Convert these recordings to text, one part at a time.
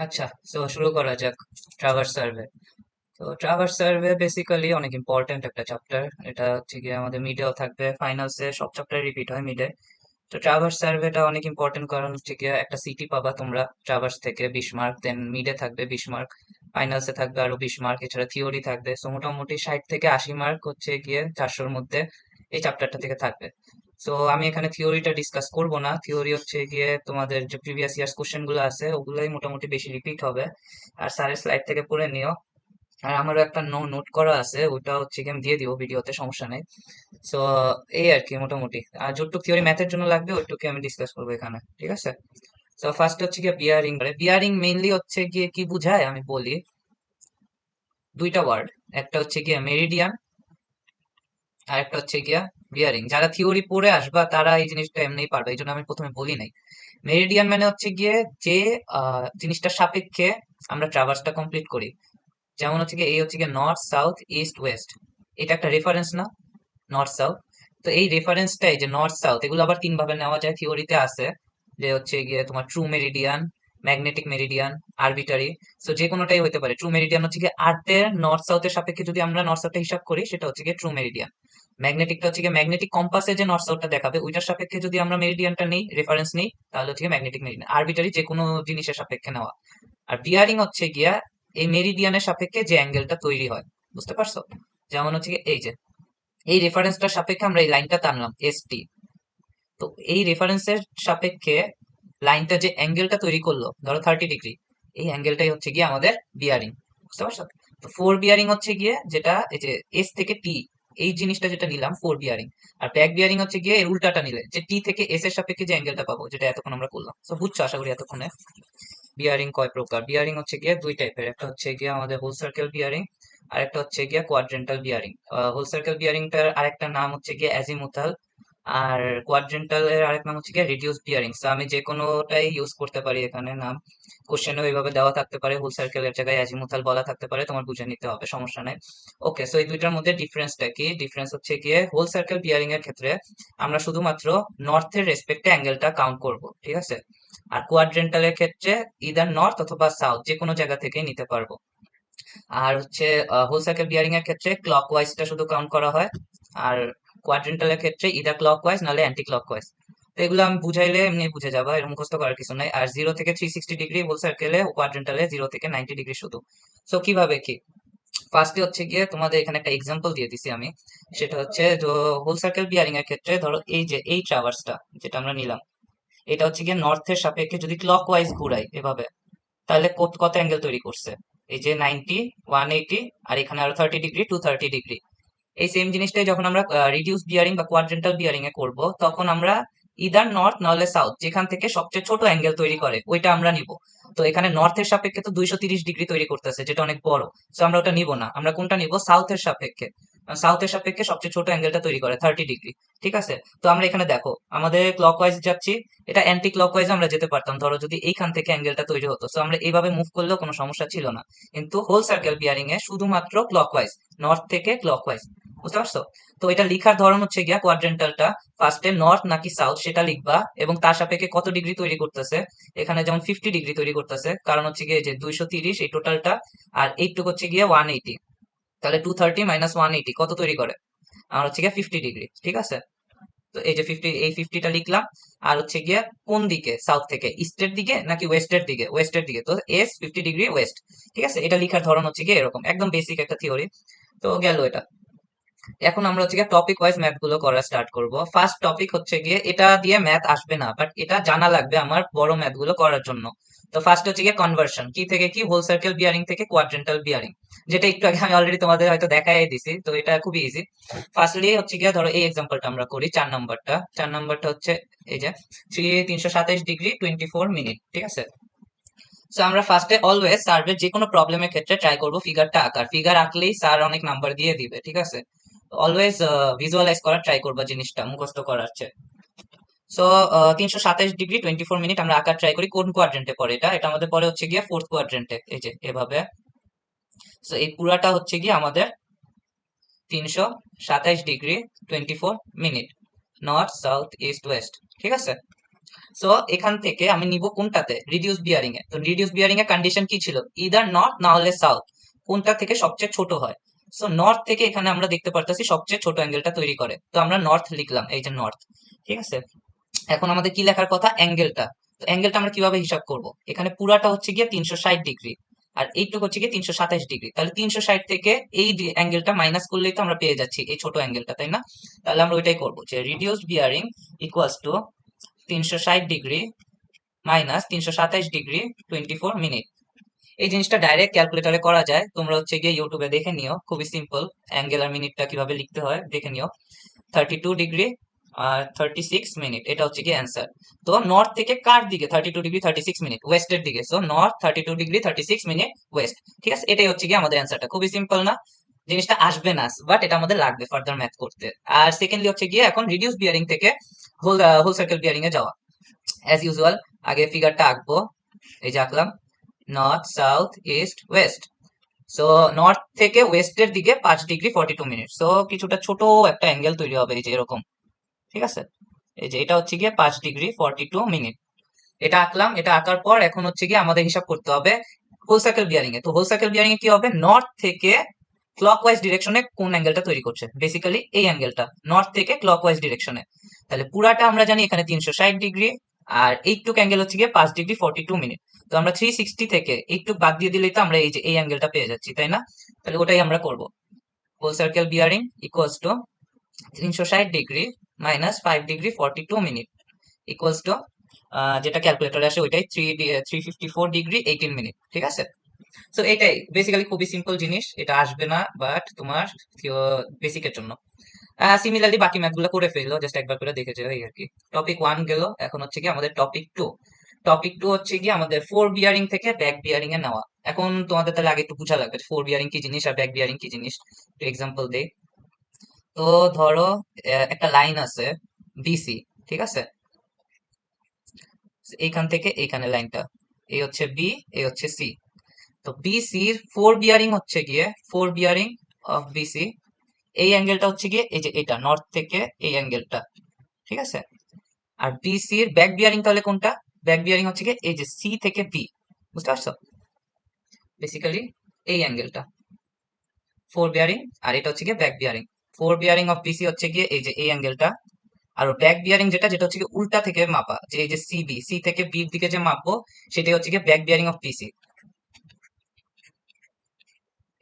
আচ্ছা, তো শুরু করা যাক। Traverse survey. তো ট্রাভার্স সার্ভে বেসিক্যালি অনেক ইম্পর্ট্যান্ট একটা চ্যাপ্টার। এটা হচ্ছে গিয়ে আমাদের মিডেও থাকবে, ফাইনালসে সব চ্যাপ্টার রিপিট হয় মিডে। তো ট্রাভার্স সার্ভেটা অনেক ইম্পর্টেন্ট, কারণ হচ্ছে গিয়ে একটা সিটি পাবা তোমরা ট্রাভার্স থেকে 20 মার্ক, দেন মিডে থাকবে 20 মার্ক, ফাইনালসে থাকবে আরো 20 মার্ক, এছাড়া থিওরি থাকবে। সো মোটামুটি 60 থেকে 80 মার্ক হচ্ছে গিয়ে 400-র মধ্যে এই চ্যাপ্টারটা থেকে থাকবে। সো আমি এখানে থিওরিটা ডিসকাস করব না। থিওরি হচ্ছে গিয়ে তোমাদের যে প্রিভিয়াস ইয়ার্স কোশ্চেন গুলো আছে ওগুলাই মোটামুটি বেশি রিপিট হবে। আর স্যারের স্লাইড থেকে পড়ে নিও। আর আমারও একটা নোট করা আছে, ওটা হচ্ছে কি আমি দিয়ে দিব ভিডিওতে, সমস্যা নেই। সো এই আর কি মোটামুটি। আর যতটুকু থিওরি ম্যাথের জন্য লাগবে ওইটুকু আমি ডিসকাস করবো এখানে, ঠিক আছে? তো ফার্স্ট হচ্ছে গিয়ে বিয়ারিং। বিয়ারিং মেইনলি হচ্ছে গিয়ে কি বুঝায় আমি বলি। দুইটা ওয়ার্ড, একটা হচ্ছে গিয়ে মেরিডিয়ান, আর একটা হচ্ছে গিয়া বিয়ারিং। যারা থিওরি পড়ে আসবা তারা এই জিনিসটা এমনিই পারবে, এই জন্য আমি প্রথমে বলি নাই। মেরিডিয়ান মানে হচ্ছে গিয়ে যে জিনিসটার সাপেক্ষে আমরা ট্রাভার্সটা কমপ্লিট করি। যেমন হচ্ছে গিয়ে এই হচ্ছে গিয়ে নর্থ সাউথ ইস্ট ওয়েস্ট, এটা একটা রেফারেন্স না, নর্থ সাউথ। তো এই রেফারেন্সটাই যে নর্থ সাউথ, এগুলো আবার তিন ভাবে নেওয়া যায়, থিওরিতে আছে। যে হচ্ছে গিয়ে তোমার true meridian, magnetic meridian, arbitrary. So যে কোনোটাই হতে পারে। ট্রু মেরিডিয়ান হচ্ছে গিয়ে আর্থের নর্থ সাউথের সাপেক্ষে যদি আমরা নর্থ সাউথটা হিসাব করি, সেটা হচ্ছে গিয়ে ট্রু মেরিডিয়ান। ম্যাগনেটিকটা হচ্ছে গিয়ে ম্যাগনেটিক কম্পাসে যে নর্থ সাউথটা দেখাবে ওইটার সাপেক্ষে যদি আমরা মেরিডিয়ানটা নেই, রেফারেন্স নেই, তাহলে হচ্ছে গিয়ে ম্যাগনেটিক মেরিডিয়ান। আরবিটারি যে কোনো জিনিসের সাপেক্ষে নেওয়া। আর বিয়ারিং হচ্ছে গিয়া এই মেরিডিয়ানের সাপেক্ষে যে অ্যাঙ্গেলটা তৈরি হয়, বুঝতে পারছো? যেমন হচ্ছে গিয়ে এই যে এই রেফারেন্সটার সাপেক্ষে আমরা এই লাইনটা টানলাম এস টি। তো এই রেফারেন্সের সাপেক্ষে লাইনটা যে অ্যাঙ্গেলটা তৈরি করলো ধরো 30 ডিগ্রি, এই অ্যাঙ্গেলটাই হচ্ছে গিয়ে আমাদের বিয়ারিং, বুঝতে পারছো? তো ফোর বিয়ারিং হচ্ছে গিয়ে যেটা এই যে এস থেকে টি, এই জিনিসটা যেটা নিলাম ফোর বিয়ারিং। আর ব্যাক বিয়ারিং হচ্ছে গিয়ে এর উল্টাটা নিলে যে টি থেকে এস এর সাপেক্ষে যে অ্যাঙ্গেলটা পাবো, যেটা এতক্ষণ আমরা করলাম। তো বুঝছো আশা করি এতক্ষণে। বিয়ারিং কয় প্রকার? বিয়ারিং হচ্ছে গিয়ে দুই টাইপের, একটা হচ্ছে গিয়ে আমাদের হোল সার্কেল বিয়ারিং, আর একটা হচ্ছে গিয়ে কোয়াড্রেন্টাল বিয়ারিং। হোল সার্কেল বিয়ারিংটার আরেকটা নাম হচ্ছে গিয়ে অ্যাজিমুথাল, আর কোয়াড্রেন্টাল এর আরেক নাম হচ্ছে গিয়ে রিডিউস বিয়ারিং। তো আমি যে কোনোটাই ইউজ করতে পারি এখানে নাম, কোশ্চেনে ওইভাবে দেওয়া থাকতে পারে, হোল সার্কেলের জায়গায় অ্যাজিমুথাল বলা থাকতে পারে, তোমার বুঝে নিতে হবে, সমস্যা নাই। ওকে, সো এই দুইটার মধ্যে ডিফারেন্সটা কি? ডিফারেন্স হচ্ছে গিয়ে হোল সার্কেল বিয়ারিং এর ক্ষেত্রে আমরা শুধুমাত্র নর্থের রেসপেক্টে অ্যাঙ্গেলটা কাউন্ট করব, ঠিক আছে? আর কোয়াড্রেন্টালের ক্ষেত্রে ইদার নর্থ অথবা সাউথ যে কোনো জায়গা থেকে নিতে পারবো। আর হচ্ছে হোল সার্কেল বিয়ারিং এর ক্ষেত্রে ক্লকওয়াইজটা শুধু কাউন্ট করা হয়। আর কোয়াড্রেন্টালের ক্ষেত্রে ইদার ক্লকওয়াইজ নাহলে অ্যান্টি ক্লকওয়াইজ। তো এগুলো আমি বুঝাইলে এমনি বুঝে যাবা, এর মুখস্থ করার কিছু নাই। আর 0 থেকে 360 ডিগ্রি হোল সার্কেলে, কোয়াড্রেন্টালে 0 থেকে 90 ডিগ্রি শুধু। সো কিভাবে কি? ফার্স্টে হচ্ছে গিয়ে তোমাদের এখানে একটা এক্সাম্পল দিয়ে দিছি আমি। সেটা হচ্ছে যে হোল সার্কেল বিয়ারিং এর ক্ষেত্রে ধরো এই যে এই ট্রাভার্সটা যেটা আমরা নিলাম, এটা হচ্ছে গিয়ে নর্থের সাপেক্ষে যদি ক্লকওয়াইজ ঘুরাই এভাবে, তাহলে কত কত অ্যাঙ্গেল তৈরি করছে? এই যে 90, 180, আর এখানে আরো 30 ডিগ্রি, 230 ডিগ্রি। এই সেম জিনিসটাই যখন আমরা রিডিউস বিয়ারিং বা কোয়াড্রেন্টাল বিয়ারিং এ করব, তখন আমরা ইদার নর্থ নাহলে সাউথ যেখান থেকে সবচেয়ে ছোট অ্যাঙ্গেল তৈরি করে ওইটা আমরা নিব। তো এখানে নর্থের সাপেক্ষে তো 230 ডিগ্রি তৈরি করতেছে, যেটা অনেক বড়। তো আমরা ওটা নিব না, আমরা কোনটা নিব? সাউথের সাপেক্ষে। সাউথের সাপেক্ষে সবচেয়ে ছোট অ্যাঙ্গেলটা তৈরি করে 30 ডিগ্রি, ঠিক আছে? তো আমরা এখানে দেখো আমাদের ক্লকওয়াইজ যাচ্ছি, এটা অ্যান্টি ক্লকওয়াইজ আমরা যেতে পারতাম ধরো যদি এইখান থেকে অ্যাঙ্গেলটা তৈরি হতো। তো আমরা এইভাবে মুভ করলেও কোনো সমস্যা ছিল না। কিন্তু হোল সার্কেল বিয়ারিং এ শুধুমাত্র ক্লকওয়াইজ, নর্থ থেকে ক্লকওয়াইজ, বুঝতে পারছো? তো এটা লিখার ধরন হচ্ছে গিয়া কোয়াড্রেন্টালটা ফার্স্টে নর্থ নাকি সাউথ সেটা লিখবা, এবং তার সাপেক্ষে কত ডিগ্রি তৈরি করতেছে। এখানে যেমন 50 ডিগ্রি তৈরি করতেছে, কারণ হচ্ছে গিয়ে যে 230 এই টোটালটা, আর এইটুকু হচ্ছে গিয়ে 180। তাহলে 230 - 180 কত তৈরি করে? আমার হচ্ছে গিয়ে 50 ডিগ্রি, ঠিক আছে? তো এই যে 50, এই 50টা লিখলাম। আর হচ্ছে গিয়ে কোন দিকে? সাউথ থেকে ইস্টের দিকে নাকি ওয়েস্টের দিকে? ওয়েস্টের দিকে, তো এস 50 ডিগ্রি ওয়েস্ট, ঠিক আছে? এটা লিখার ধরন হচ্ছে গিয়ে এরকম, একদম বেসিক একটা থিওরি। তো গেল এটা। এখন আমরা হচ্ছে গিয়ে টপিক ওয়াইজ ম্যাথ গুলো করা স্টার্ট করব। ফার্স্ট টপিক হচ্ছে গিয়ে, এটা দিয়ে ম্যাথ আসবে না বাট এটা জানা লাগবে আমার বড় ম্যাথ গুলো করার জন্য। তো ফার্স্ট হচ্ছে গিয়ে কনভার্সন, কি থেকে কি? হোল সার্কেল বিয়ারিং থেকে কোয়াড্রেন্টাল বিয়ারিং, যেটা একটু আগে আমি অলরেডি তোমাদের হয়তো দেখাই দিছি, তো এটা খুবই ইজি। ফার্স্টলি হচ্ছে গিয়ে ধরো এই এক্সাম্পলটা আমরা করি, 4 নম্বরটা। 4 নম্বরটা হচ্ছে এই যে 327 ডিগ্রি 24 মিনিট, ঠিক আছে? তো আমরা ফার্স্টে অলওয়েজ স্যারের যে কোনো প্রবলেমের ক্ষেত্রে ট্রাই করব ফিগারটা আঁকার। ফিগার আঁকলেই স্যার অনেক নাম্বার দিয়ে দিবে, ঠিক আছে? অলওয়েজ ভিজুয়ালাইজ করার ট্রাই করবা জিনিসটা মুখস্থ করার চেয়ে। সো 327 ডিগ্রি 24 মিনিট আমরা আঁকার ট্রাই করি। কোন কোয়াড্রেন্টে পড়ে? এটা এটা আমাদের পরে হচ্ছে গিয়ে ফোর্থ কোয়াড্রেন্টে, এই যে এভাবে। সো এই পুরাটা হচ্ছে গিয়ে আমাদের 327 degree 24 minute, north south east West, ঠিক আছে? সো এখান থেকে আমি নিব কোনটাতে, রিডিউস বিয়ারিং এ। তো রিডিউস বিয়ারিং এর কন্ডিশন কি ছিল, ইদার নর্থ না হলে সাউথ, কোনটা থেকে সবচেয়ে ছোট হয়। সো নর্থ থেকে এখানে আমরা দেখতে পারতেছি সবচেয়ে ছোট অ্যাঙ্গেলটা তৈরি করে, তো আমরা নর্থ লিখলাম, এই যে নর্থ। ঠিক আছে, এখন আমাদের কি লেখার কথা, অ্যাঙ্গেলটা। তো অ্যাঙ্গেলটা আমরা কিভাবে হিসাব করব, এখানে পুরাটা হচ্ছে গিয়ে 360 ডিগ্রি, আর এইটুকু হচ্ছে গিয়ে 327 ডিগ্রি। তাহলে 360 থেকে এই অ্যাঙ্গেলটা মাইনাস করলেই তো আমরা পেয়ে যাচ্ছি এই ছোট অ্যাঙ্গেলটা, তাই না? তাহলে আমরা ওইটাই করবো, যে reduced bearing equals to 360 degree minus 327 degree 24 minute. এই জিনিসটা ডাইরেক্ট ক্যালকুলেটরে করা যায়, তোমরা হচ্ছে গিয়ে ইউটিউবে দেখে নিও, খুবই সিম্পল। অ্যাঙ্গেল আর মিনিটটা কিভাবে লিখতে হয় দেখে নিও। 32 ডিগ্রি আর 36 মিনিট, এটা হচ্ছে কি অ্যান্সার। তো নর্থ থেকে কার দিকে, 32 ডিগ্রি 36 মিনিট, ওয়েস্টের দিকে। So north 32 degree 36 minute West. ঠিক আছে, এটাই হচ্ছে কি আমাদের অ্যান্সারটা। খুবই সিম্পল না? জিনিসটা আসবে না, বাট এটা আমাদের লাগবে ফার্দার ম্যাথ করতে। আর সেকেন্ডলি হচ্ছে গিয়ে এখন রিডিউস বিয়ারিং থেকে হোল হোল সার্কেল বিয়ারিং এ যাওয়া। অ্যাজ ইউজুয়াল আগে ফিগারটা আঁকবো, এই যে আঁকলাম, north south east west. So north থেকে ওয়েস্টের দিকে 5 ডিগ্রি 42 মিনিট। সো কিছুটা ছোট একটা অ্যাঙ্গেল তৈরি হবে, এই যে এরকম। ঠিক আছে, এই যে এটা হচ্ছে গিয়ে 5 ডিগ্রি 42 মিনিট। এটা আঁকলাম, এটা আঁকার পর এখন হচ্ছে গিয়ে আমাদের হিসাব করতে হবে হোল সার্কেল বিয়ারিং এ। তো হোল সার্কেল বিয়ারিং এ কি হবে, নর্থ থেকে ক্লকওয়াইজ ডিরেকশনে কোন অ্যাঙ্গেলটা তৈরি করছে, বেসিক্যালি এই অ্যাঙ্গেলটা নর্থ থেকে ক্লকওয়াইজ ডিরেকশনে। তাহলে পুরাটা আমরা জানি এখানে 360 ডিগ্রি, আর এইটুক অ্যাঙ্গেল হচ্ছে গিয়ে 5 ডিগ্রি 42 মিনিট। তো আমরা 360 থেকে এইটুক বাদ দিয়ে দিলেই তো আমরা এই যে এই অ্যাঙ্গেলটা পেয়ে যাচ্ছি, তাই না? তাহলে ওটাই আমরা করব। Whole circle bearing equals to 360 degree minus 5 degree 42 minute equals to, যেটা ক্যালকুলেটরে আসে ওইটাই 354 ডিগ্রি 18 মিনিট। ঠিক আছে, তো এটাই বেসিক্যালি খুবই সিম্পল জিনিস, এটা আসবে না বাট তোমার বেসিকের জন্য। সিমিলারলি বাকি ম্যাথ গুলো করে ফেললো, জাস্ট একবার করে দেখে যাও, এই আর কি। টপিক 1 গেল, এখন হচ্ছে কি আমাদের টপিক 2। টপিক 2 হচ্ছে কি আমাদের ফোর বিয়ারিং থেকে ব্যাক বিয়ারিং এ নেওয়া। এখন তোমাদের তাহলে আগে একটু বোঝা লাগবে ফোর বিয়ারিং কি জিনিস আর ব্যাক বিয়ারিং কি জিনিস। একটু এক্সাম্পল দেই। তো ধরো একটা লাইন আছে বিসি, ঠিক আছে, এইখান থেকে এইখানে লাইনটা, এই হচ্ছে বি, এই হচ্ছে সি। তো বিসির ফোর বিয়ারিং হচ্ছে গিয়ে, ফোর বিয়ারিং অফ বিসি, এই অ্যাঙ্গেলটা হচ্ছে গিয়ে এই যে এটা নর্থ থেকে এই অ্যাঙ্গেলটা। ঠিক আছে, আর বিসির ব্যাক বিয়ারিং তাহলে কোনটা, ব্যাক বিয়ারিং হচ্ছে গিয়ে এই যে সি থেকে বি। বুঝতে পারছো, বেসিক্যালি এই অ্যাঙ্গেলটা ফোর বিয়ারিং, আর এটা হচ্ছে গিয়ে back bearing. Fore bearing of BC হচ্ছে গিয়ে এই যে এই অ্যাঙ্গেলটা, আর ব্যাক বিয়ারিং যেটা, যেটা হচ্ছে গিয়ে উল্টা থেকে মাপা, যে এই যে সিবি, সি থেকে বির দিকে যে মাপবো সেটাই হচ্ছে গিয়ে ব্যাক বিয়ারিং অফ বিসি।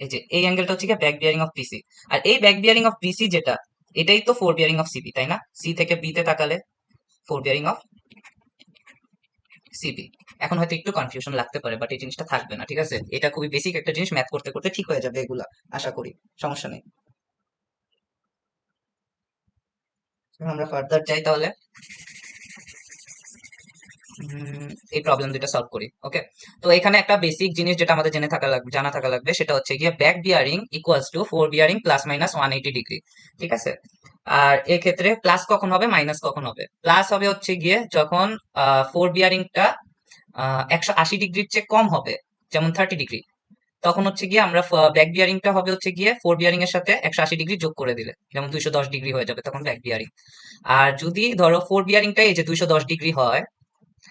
এই যে এই অ্যাঙ্গেলটা হচ্ছে ব্যাক বিয়ারিং অফ পিসি। আর এই ব্যাক বিয়ারিং অফ পিসি যেটা, এটাই তো ফোর বিয়ারিং অফ সিবি, তাই না? সি থেকে বি তে তাকালে ফোর বিয়ারিং অফ সিবি। এখন হয়তো একটু কনফিউশন লাগতে পারে, বাট এই জিনিসটা থাকবে না। ঠিক আছে, এটা খুবই বেসিক একটা জিনিস, ম্যাথ করতে করতে ঠিক হয়ে যাবে এগুলা, আশা করি। সমস্যা নেই। আমরা ফার্দার যাই তাহলে। এই প্রবলেম দুটো সলভ করি। ওকে, তো এখানে একটা বেসিক জিনিস যেটা আমাদের জেনে থাকা লাগবে, জানা থাকা লাগবে, সেটা হচ্ছে গিয়ে back bearing equals to fore bearing plus minus 180 degree. ঠিক আছে, আর এক্ষেত্রে প্লাস কখন হবে মাইনাস কখন হবে, প্লাস হবে হচ্ছে গিয়ে যখন ফোর বিয়ারিংটা 180 ডিগ্রির চেয়ে কম হবে, যেমন 30 ডিগ্রি, তখন হচ্ছে গিয়ে আমরা ব্যাক বিয়ারিংটা হবে হচ্ছে গিয়ে ফোর বিয়ারিং এর সাথে 180 ডিগ্রি যোগ করে দিলে, যেমন 210 ডিগ্রি হয়ে যাবে তখন ব্যাক বিয়ারিং। আর যদি ধরো ফোর বিয়ারিংটা এই যে 210 ডিগ্রি হয়,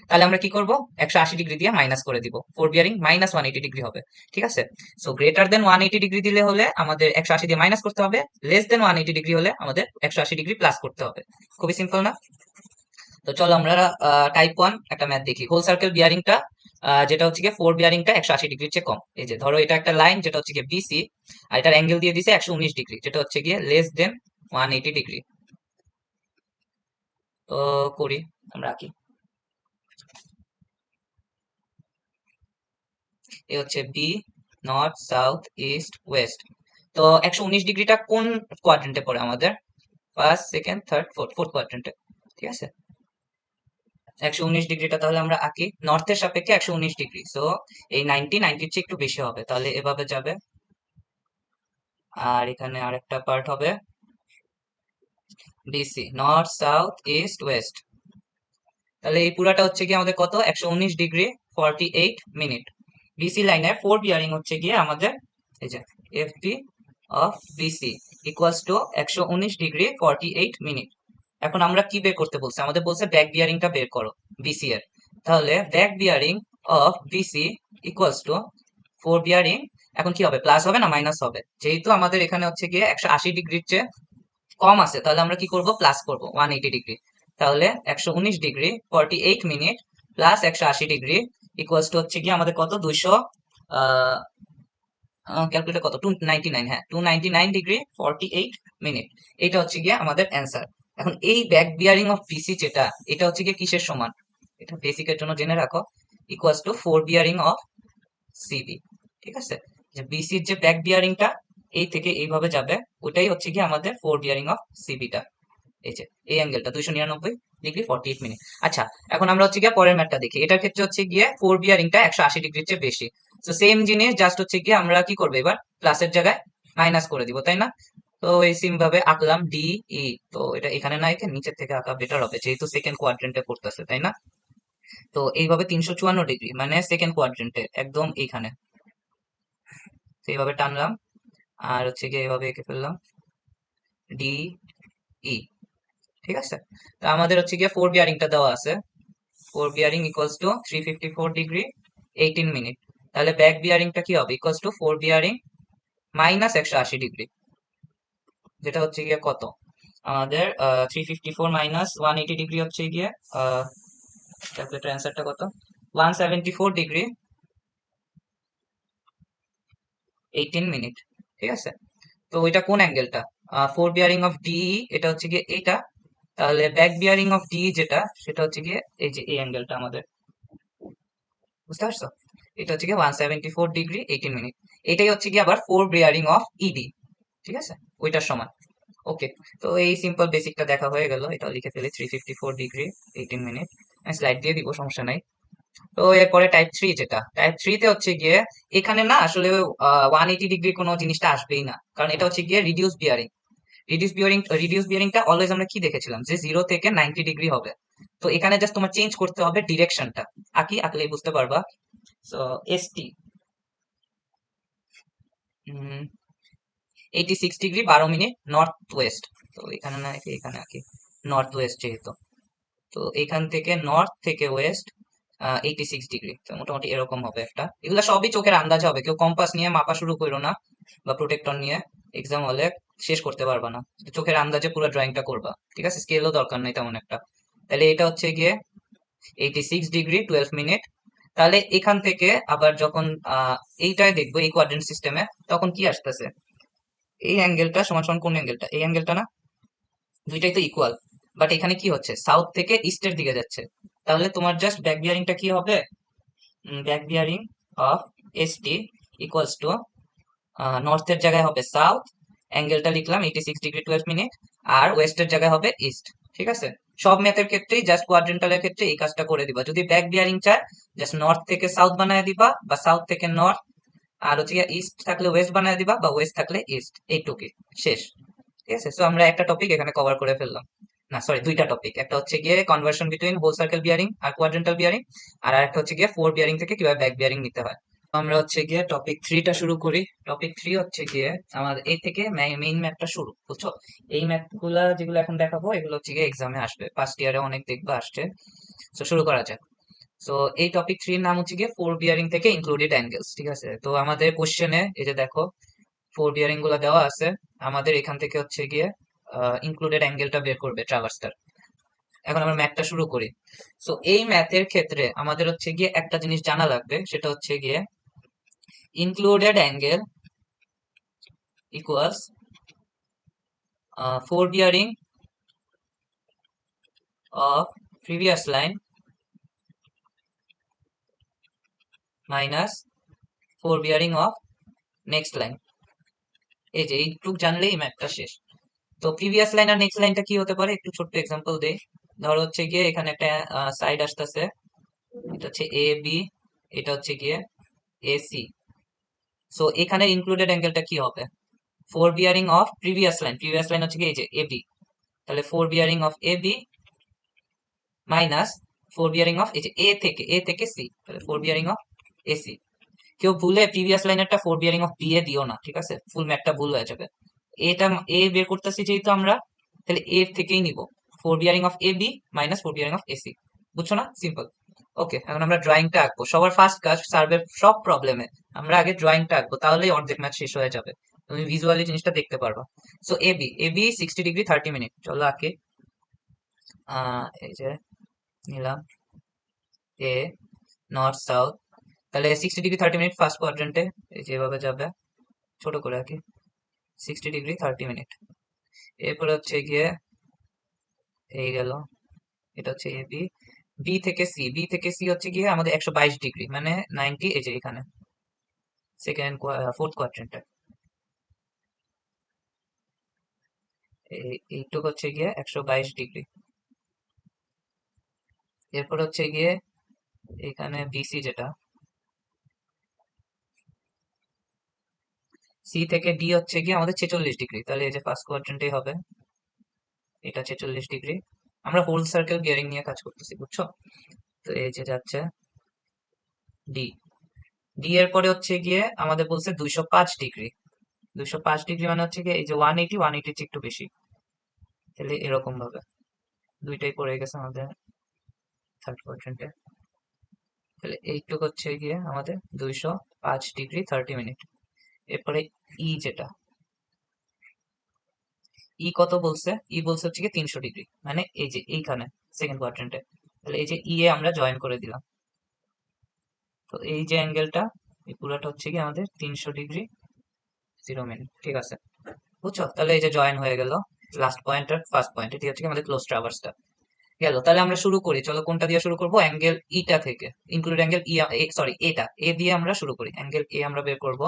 তাহলে আমরা কি করব, 180 ডিগ্রি দিয়ে মাইনাস করে দিব, ফোর বিয়ারিং মাইনাস 180 ডিগ্রি হবে। ঠিক আছে, সো গ্রেটার দেন 180 ডিগ্রি দিলে হলে আমাদের 180 দিয়ে মাইনাস করতে হবে, লেস দেন 180 ডিগ্রি হলে আমাদের 180 ডিগ্রি প্লাস করতে হবে। খুবই সিম্পল না? তো চলো আমরা টাইপ 1 একটা ম্যাথ দেখি। হোল সার্কেল বিয়ারিংটা যেটা হচ্ছে গিয়ে ফোর বিয়ারিংটা 180 ডিগ্রির চেয়ে কম। এই যে ধরো এটা একটা লাইন যেটা হচ্ছে গিয়ে বিসি, আর এটার অ্যাঙ্গেল দিয়ে দিছে 119 ডিগ্রি, যেটা হচ্ছে গিয়ে লেস দেন 180 ডিগ্রি। তো করি, আমরা আঁকি। এ হচ্ছে B, north south east west. তো 119 ডিগ্রিটা কোন কোয়াড্রেন্টে পড়ে আমাদের, first second third fourth, fourth কোয়াড্রেন্টে। ঠিক আছে, 119 ডিগ্রিটা তাহলে আমরা আঁকি, নর্থের সাপেক্ষে 119 ডিগ্রি। সো এই 90 চেয়ে একটু বেশি হবে, তাহলে এভাবে যাবে। আর এখানে আরেকটা পার্ট হবে BC, north south east west. তাহলে এই পুরাটা হচ্ছে কি আমাদের কত, 119 ডিগ্রি 48 মিনিট। বিসি লাইনের ফোর বিয়ারিং হচ্ছে গিয়ে আমাদের এই যে F B of BC equals to 119 degree 48 minute. এখন আমরা কি বের করতে বলছে, আমাদের বলছে ব্যাক বিয়ারিংটা বের করো বিসি এর। তাহলে back bearing of BC equals to 4 bearing, এখন কি হবে, প্লাস হবে না মাইনাস হবে, যেহেতু আমাদের এখানে হচ্ছে গিয়ে 180 ডিগ্রির চেয়ে কম আছে, তাহলে আমরা কি করব, প্লাস করব 180 ডিগ্রি। তাহলে 119 degree 48 minute plus 180 degree equals two হচ্ছে গিয়ে আমাদের কত, 200, ক্যালকুলেটর কত, 299, হ্যাঁ 299 ডিগ্রি 48 মিনিট। এটা হচ্ছে গিয়ে আমাদের অ্যান্সার। এখন এই ব্যাক বিয়ারিং অফ বিসি যেটা, এটা হচ্ছে গিয়ে কিসের সমান, এটা বেসিকের জন্য জেনে রাখো, equals to 4 bearing of CB. ঠিক আছে, যে বিসির যে ব্যাক বিয়ারিংটা এই থেকে এইভাবে যাবে, ওটাই হচ্ছে গিয়ে আমাদের 4 বিয়ারিং অফ সিবিটা। এই যে এই অ্যাঙ্গেলটা 299 ডিগ্রি 48 মিনিট। আচ্ছা, এখন আমরা হচ্ছে গিয়ে পরের ম্যাথটা দেখি। এটার ক্ষেত্রে হচ্ছে গিয়ে 4 বিয়ারিংটা 180 ডিগ্রির চেয়ে বেশি। তো সেম জিনিস, জাস্ট হচ্ছে গিয়ে আমরা কি করবো, এবার প্লাসের জায়গায় মাইনাস করে দিব, তাই না? তো এই সিম ভাবে আঁকলাম ডি ই। তো এটা এখানে না এঁকে নিচের থেকে আঁকা বেটার হবে, যেহেতু সেকেন্ড কোয়াড্রেন্টে পড়তেছে, তাই না? তো এইভাবে 354 ডিগ্রি মানে সেকেন্ড কোয়াড্রেন্টে একদম এইখানে, তো এইভাবে টানলাম, আর হচ্ছে গিয়ে এইভাবে এঁকে ফেললাম ডি ই। ঠিক আছে, তো আমাদের হচ্ছে গিয়ে 4 বিয়ারিংটা দেওয়া আছে, 4 bearing equals two 354 degree 18 minute. তাহলে ব্যাক বিয়ারিংটা কি হবে, equals to 4 bearing minus 180 degree, যেটা হচ্ছে গিয়ে কত আমাদের 354 মাইনাস 180 ডিগ্রি হচ্ছে গিয়ে ক্যালকুলেটর অ্যান্সারটা কত, 174 ডিগ্রি 18 মিনিট। ঠিক আছে, তো ওইটা কোন অ্যাঙ্গেলটা, 4 বিয়ারিং অফ ডি, এটা হচ্ছে গিয়ে এইটা। তাহলে ব্যাক বিয়ারিং অফ ডি যেটা, সেটা হচ্ছে গিয়ে এই যে এই অ্যাঙ্গেলটা আমাদের, বুঝতে পারছো? এটা হচ্ছে গিয়ে 174 ডিগ্রি 18 মিনিট। এটাই হচ্ছে গিয়ে আবার 4 বিয়ারিং অফ ইডি। ঠিক আছে, ওইটার সমান। ওকে, তো এই সিম্পল বেসিকটা দেখা হয়ে গেল, এটা লিখে ফেলি 354 ডিগ্রি 18 মিনিট। আমি স্লাইড দিয়ে দিব, সমস্যা নাই। তো এরপরে টাইপ 3 যেটা, টাইপ 3 তে হচ্ছে গিয়ে এখানে না আসলে 180 ডিগ্রি কোনো জিনিসটা আসবেই না, কারণ এটা হচ্ছে গিয়ে রিডিউস বিয়ারিং। রিডিউস বিয়ারিংটা অলওয়েজ আমরা কি দেখেছিলাম, যে 0 থেকে 90 ডিগ্রি হবে। তো এখানে জাস্ট তোমার চেঞ্জ করতে হবে ডিরেকশনটা, আঁকলেই বুঝতে পারবা। So ST 86 degree 12 minute north West. তো এখানে না একে এখানে আঁকি, নর্থ ওয়েস্ট যেহেতু, তো এখান থেকে নর্থ থেকে ওয়েস্ট 86 ডিগ্রি, তো মোটামুটি এরকম হবে একটা। এগুলো সবই চোখের আন্দাজ হবে, কেউ কম্পাস নিয়ে মাপা শুরু করো না, বা প্রোটেক্টর নিয়ে এক্সাম হলে শেষ করতে পারবা না, চোখের আন্দাজে পুরো ড্রয়িংটা করবা। ঠিক আছে, স্কেলও দরকার নেই তেমন একটা। তাহলে এটা হচ্ছে গিয়ে 86 ডিগ্রি 12 মিনিট। তাহলে এখান থেকে আবার যখন এইটাই দেখবো এই কোয়াড্রেন্ট সিস্টেমে, তখন কি আসতেছে, এই অ্যাঙ্গেলটা সমান সমান কোন অ্যাঙ্গেলটা, এই অ্যাঙ্গেলটা না, দুইটাই তো ইকুয়াল। বাট এখানে কি হচ্ছে, সাউথ থেকে ইস্টের দিকে যাচ্ছে। তাহলে তোমার জাস্ট ব্যাক বিয়ারিংটা কি হবে, back bearing of ST equals to নর্থের জায়গায় হবে সাউথ, অ্যাঙ্গেলটা লিখলাম 86 ডিগ্রি 12 মিনিট, আর ওয়েস্টের জায়গায় হবে ইস্ট। ঠিক আছে, সব ম্যাথের ক্ষেত্রেই জাস্ট কোয়াড্রেন্টালের ক্ষেত্রে এই কাজটা করে দিবা। যদি ব্যাক বিয়ারিং চায়, জাস্ট নর্থ থেকে সাউথ বানায় দিবা, বা সাউথ থেকে নর্থ, আর হচ্ছে ইস্ট থাকলে ওয়েস্ট বানায় দিবা, বা ওয়েস্ট থাকলে ইস্ট, এইটুকুই, শেষ। ঠিক আছে, সো আমরা একটা টপিক এখানে কভার করে ফেললাম, না সরি দুইটা টপিক, একটা হচ্ছে গিয়ে conversion between whole circle bearing আর কোয়াড্রেন্টাল বিয়ারিং, আর একটা হচ্ছে গিয়ে 4 বিয়ারিং থেকে কিভাবে ব্যাক বিয়ারিং নিতে হয়। তো আমরা হচ্ছে গিয়ে টপিক 3টা শুরু করি। টপিক 3 হচ্ছে গিয়ে আমাদের এই থেকে মেইন ম্যাথটা শুরু, বুঝছো? এই ম্যাথ গুলা যেগুলো এখন দেখাবো, এগুলো হচ্ছে গিয়ে এক্সামে আসবে, ফার্স্ট ইয়ারে অনেক দেখবা আসছে। তো শুরু করা যাক। তো এই টপিক 3 এর নাম হচ্ছে গিয়ে 4 বিয়ারিং থেকে ইনক্লুডেড অ্যাঙ্গেলস। ঠিক আছে, তো আমাদের কোশ্চেনে এই যে দেখো 4 বিয়ারিং গুলো দেওয়া আছে, আমাদের এখান থেকে হচ্ছে গিয়ে ইনক্লুডেড অ্যাঙ্গেলটা বের করবে ট্রাভার্সটার। এখন আমরা ম্যাথটা শুরু করি। সো এই ম্যাথের ক্ষেত্রে আমাদের হচ্ছে গিয়ে একটা জিনিস জানা লাগবে, সেটা হচ্ছে গিয়ে included angle equals 4 bearing of previous line minus 4 bearing of next line. এই যে এইটুক জানলেই ম্যাথটা শেষ। তো প্রিভিয়াস লাইন আর নেক্সট লাইনটা কি হতে পারে, একটু ছোট্ট এক্সাম্পল দেই। ধরো হচ্ছে গিয়ে এখানে একটা সাইড আসতেছে, এটা হচ্ছে এ বি, এটা হচ্ছে গিয়ে এ সি। সো এখানে ইনক্লুডেড অ্যাঙ্গেলটা কি হবে, 4 বিয়ারিং অফ প্রিভিয়াস লাইন হচ্ছে গিয়ে এই যে এ বি, তাহলে 4 bearing of A B minus 4 bearing of এই যে এ থেকে সি, তাহলে 4 বিয়ারিং অফ এ সি। কেউ ভুলে প্রিভিয়াস লাইনেরটা 4 বিয়ারিং অফ বি এ দিও না, ঠিক আছে, ফুল ম্যাথটা ভুল হয়ে যাবে। এটা এ বের করতেছি যেহেতু আমরা, তাহলে এর থেকেই নিব fore bearing of A B minus fore bearing of AC. বুঝছো না? সিম্পল। ওকে, এখন আমরা ড্রয়িংটা আঁকবো। সবার ফার্স্ট কাজ সার্ভের সব প্রবলেমে আমরা আগে ড্রয়িংটা আঁকবো, তাহলেই অর্ধেক ম্যাচ শেষ হয়ে যাবে, তুমি ভিজুয়ালি জিনিসটা দেখতে পারবা। So A B 60 degree 30 minute, চলো আঁকে। এই যে নিলাম এ, নর্থ সাউথ, তাহলে 60 ডিগ্রি 30 মিনিট ফার্স্ট কোয়াড্রেন্টে, এই যে এভাবে যাবে, ছোট করে আঁকি, 60 ডিগ্রি 30 মিনিট। এরপরে হচ্ছে গিয়ে এই গেল, এটা হচ্ছে এ বি। বি থেকে সি হচ্ছে গিয়ে আমাদের 122 ডিগ্রি, মানে 90, এই যে এখানে সেকেন্ড ফোর্থ কোয়াড্রেন্টে। এইটুক হচ্ছে গিয়ে 122 ডিগ্রি। এরপর হচ্ছে গিয়ে এখানে বিসি, যেটা সি থেকে ডি হচ্ছে গিয়ে আমাদের 46 ডিগ্রি, তাহলে এই যে ফার্স্ট কোয়াড্রেন্টেই হবে, এটা 46 ডিগ্রি। আমরা হোল সার্কেল বিয়ারিং নিয়ে কাজ করতেছি, বুঝছো? তো এই যে যাচ্ছে ডি। ডি এর পরে হচ্ছে গিয়ে আমাদের বলছে 205 ডিগ্রি। 205 ডিগ্রি মানে হচ্ছে গিয়ে এই যে 180 চেয়ে একটু বেশি, তাহলে এরকম ভাবে দুইটাই পড়ে গেছে আমাদের থার্ড কোয়াড্রেন্টে। তাহলে এইটুক হচ্ছে গিয়ে আমাদের 205 ডিগ্রি 30 মিনিট। এরপরে ই, যেটা ই কত বলছে, ই বলছে হচ্ছে গিয়ে 300 ডিগ্রি, মানে এই যে এইখানে সেকেন্ড কোয়াড্রেন্টে। তাহলে এই যে ই এ আমরা জয়েন করে দিলাম। তো এই যে অ্যাঙ্গেলটা, এই পুরোটা হচ্ছে গিয়ে আমাদের 300 ডিগ্রি 0 মিনিট, ঠিক আছে? বুঝছো? তাহলে এই যে জয়েন হয়ে গেল লাস্ট পয়েন্ট আর ফার্স্ট পয়েন্ট, এটি হচ্ছে গিয়ে আমাদের ক্লোজ ট্রাভার্সটা গেল। তাহলে আমরা শুরু করি, চলো কোনটা দিয়ে শুরু করবো, অ্যাঙ্গেল ইটা থেকে, ইনক্লুড অ্যাঙ্গেল ই, সরি এটা এ দিয়ে আমরা শুরু করি, অ্যাঙ্গেল এ আমরা বের করব।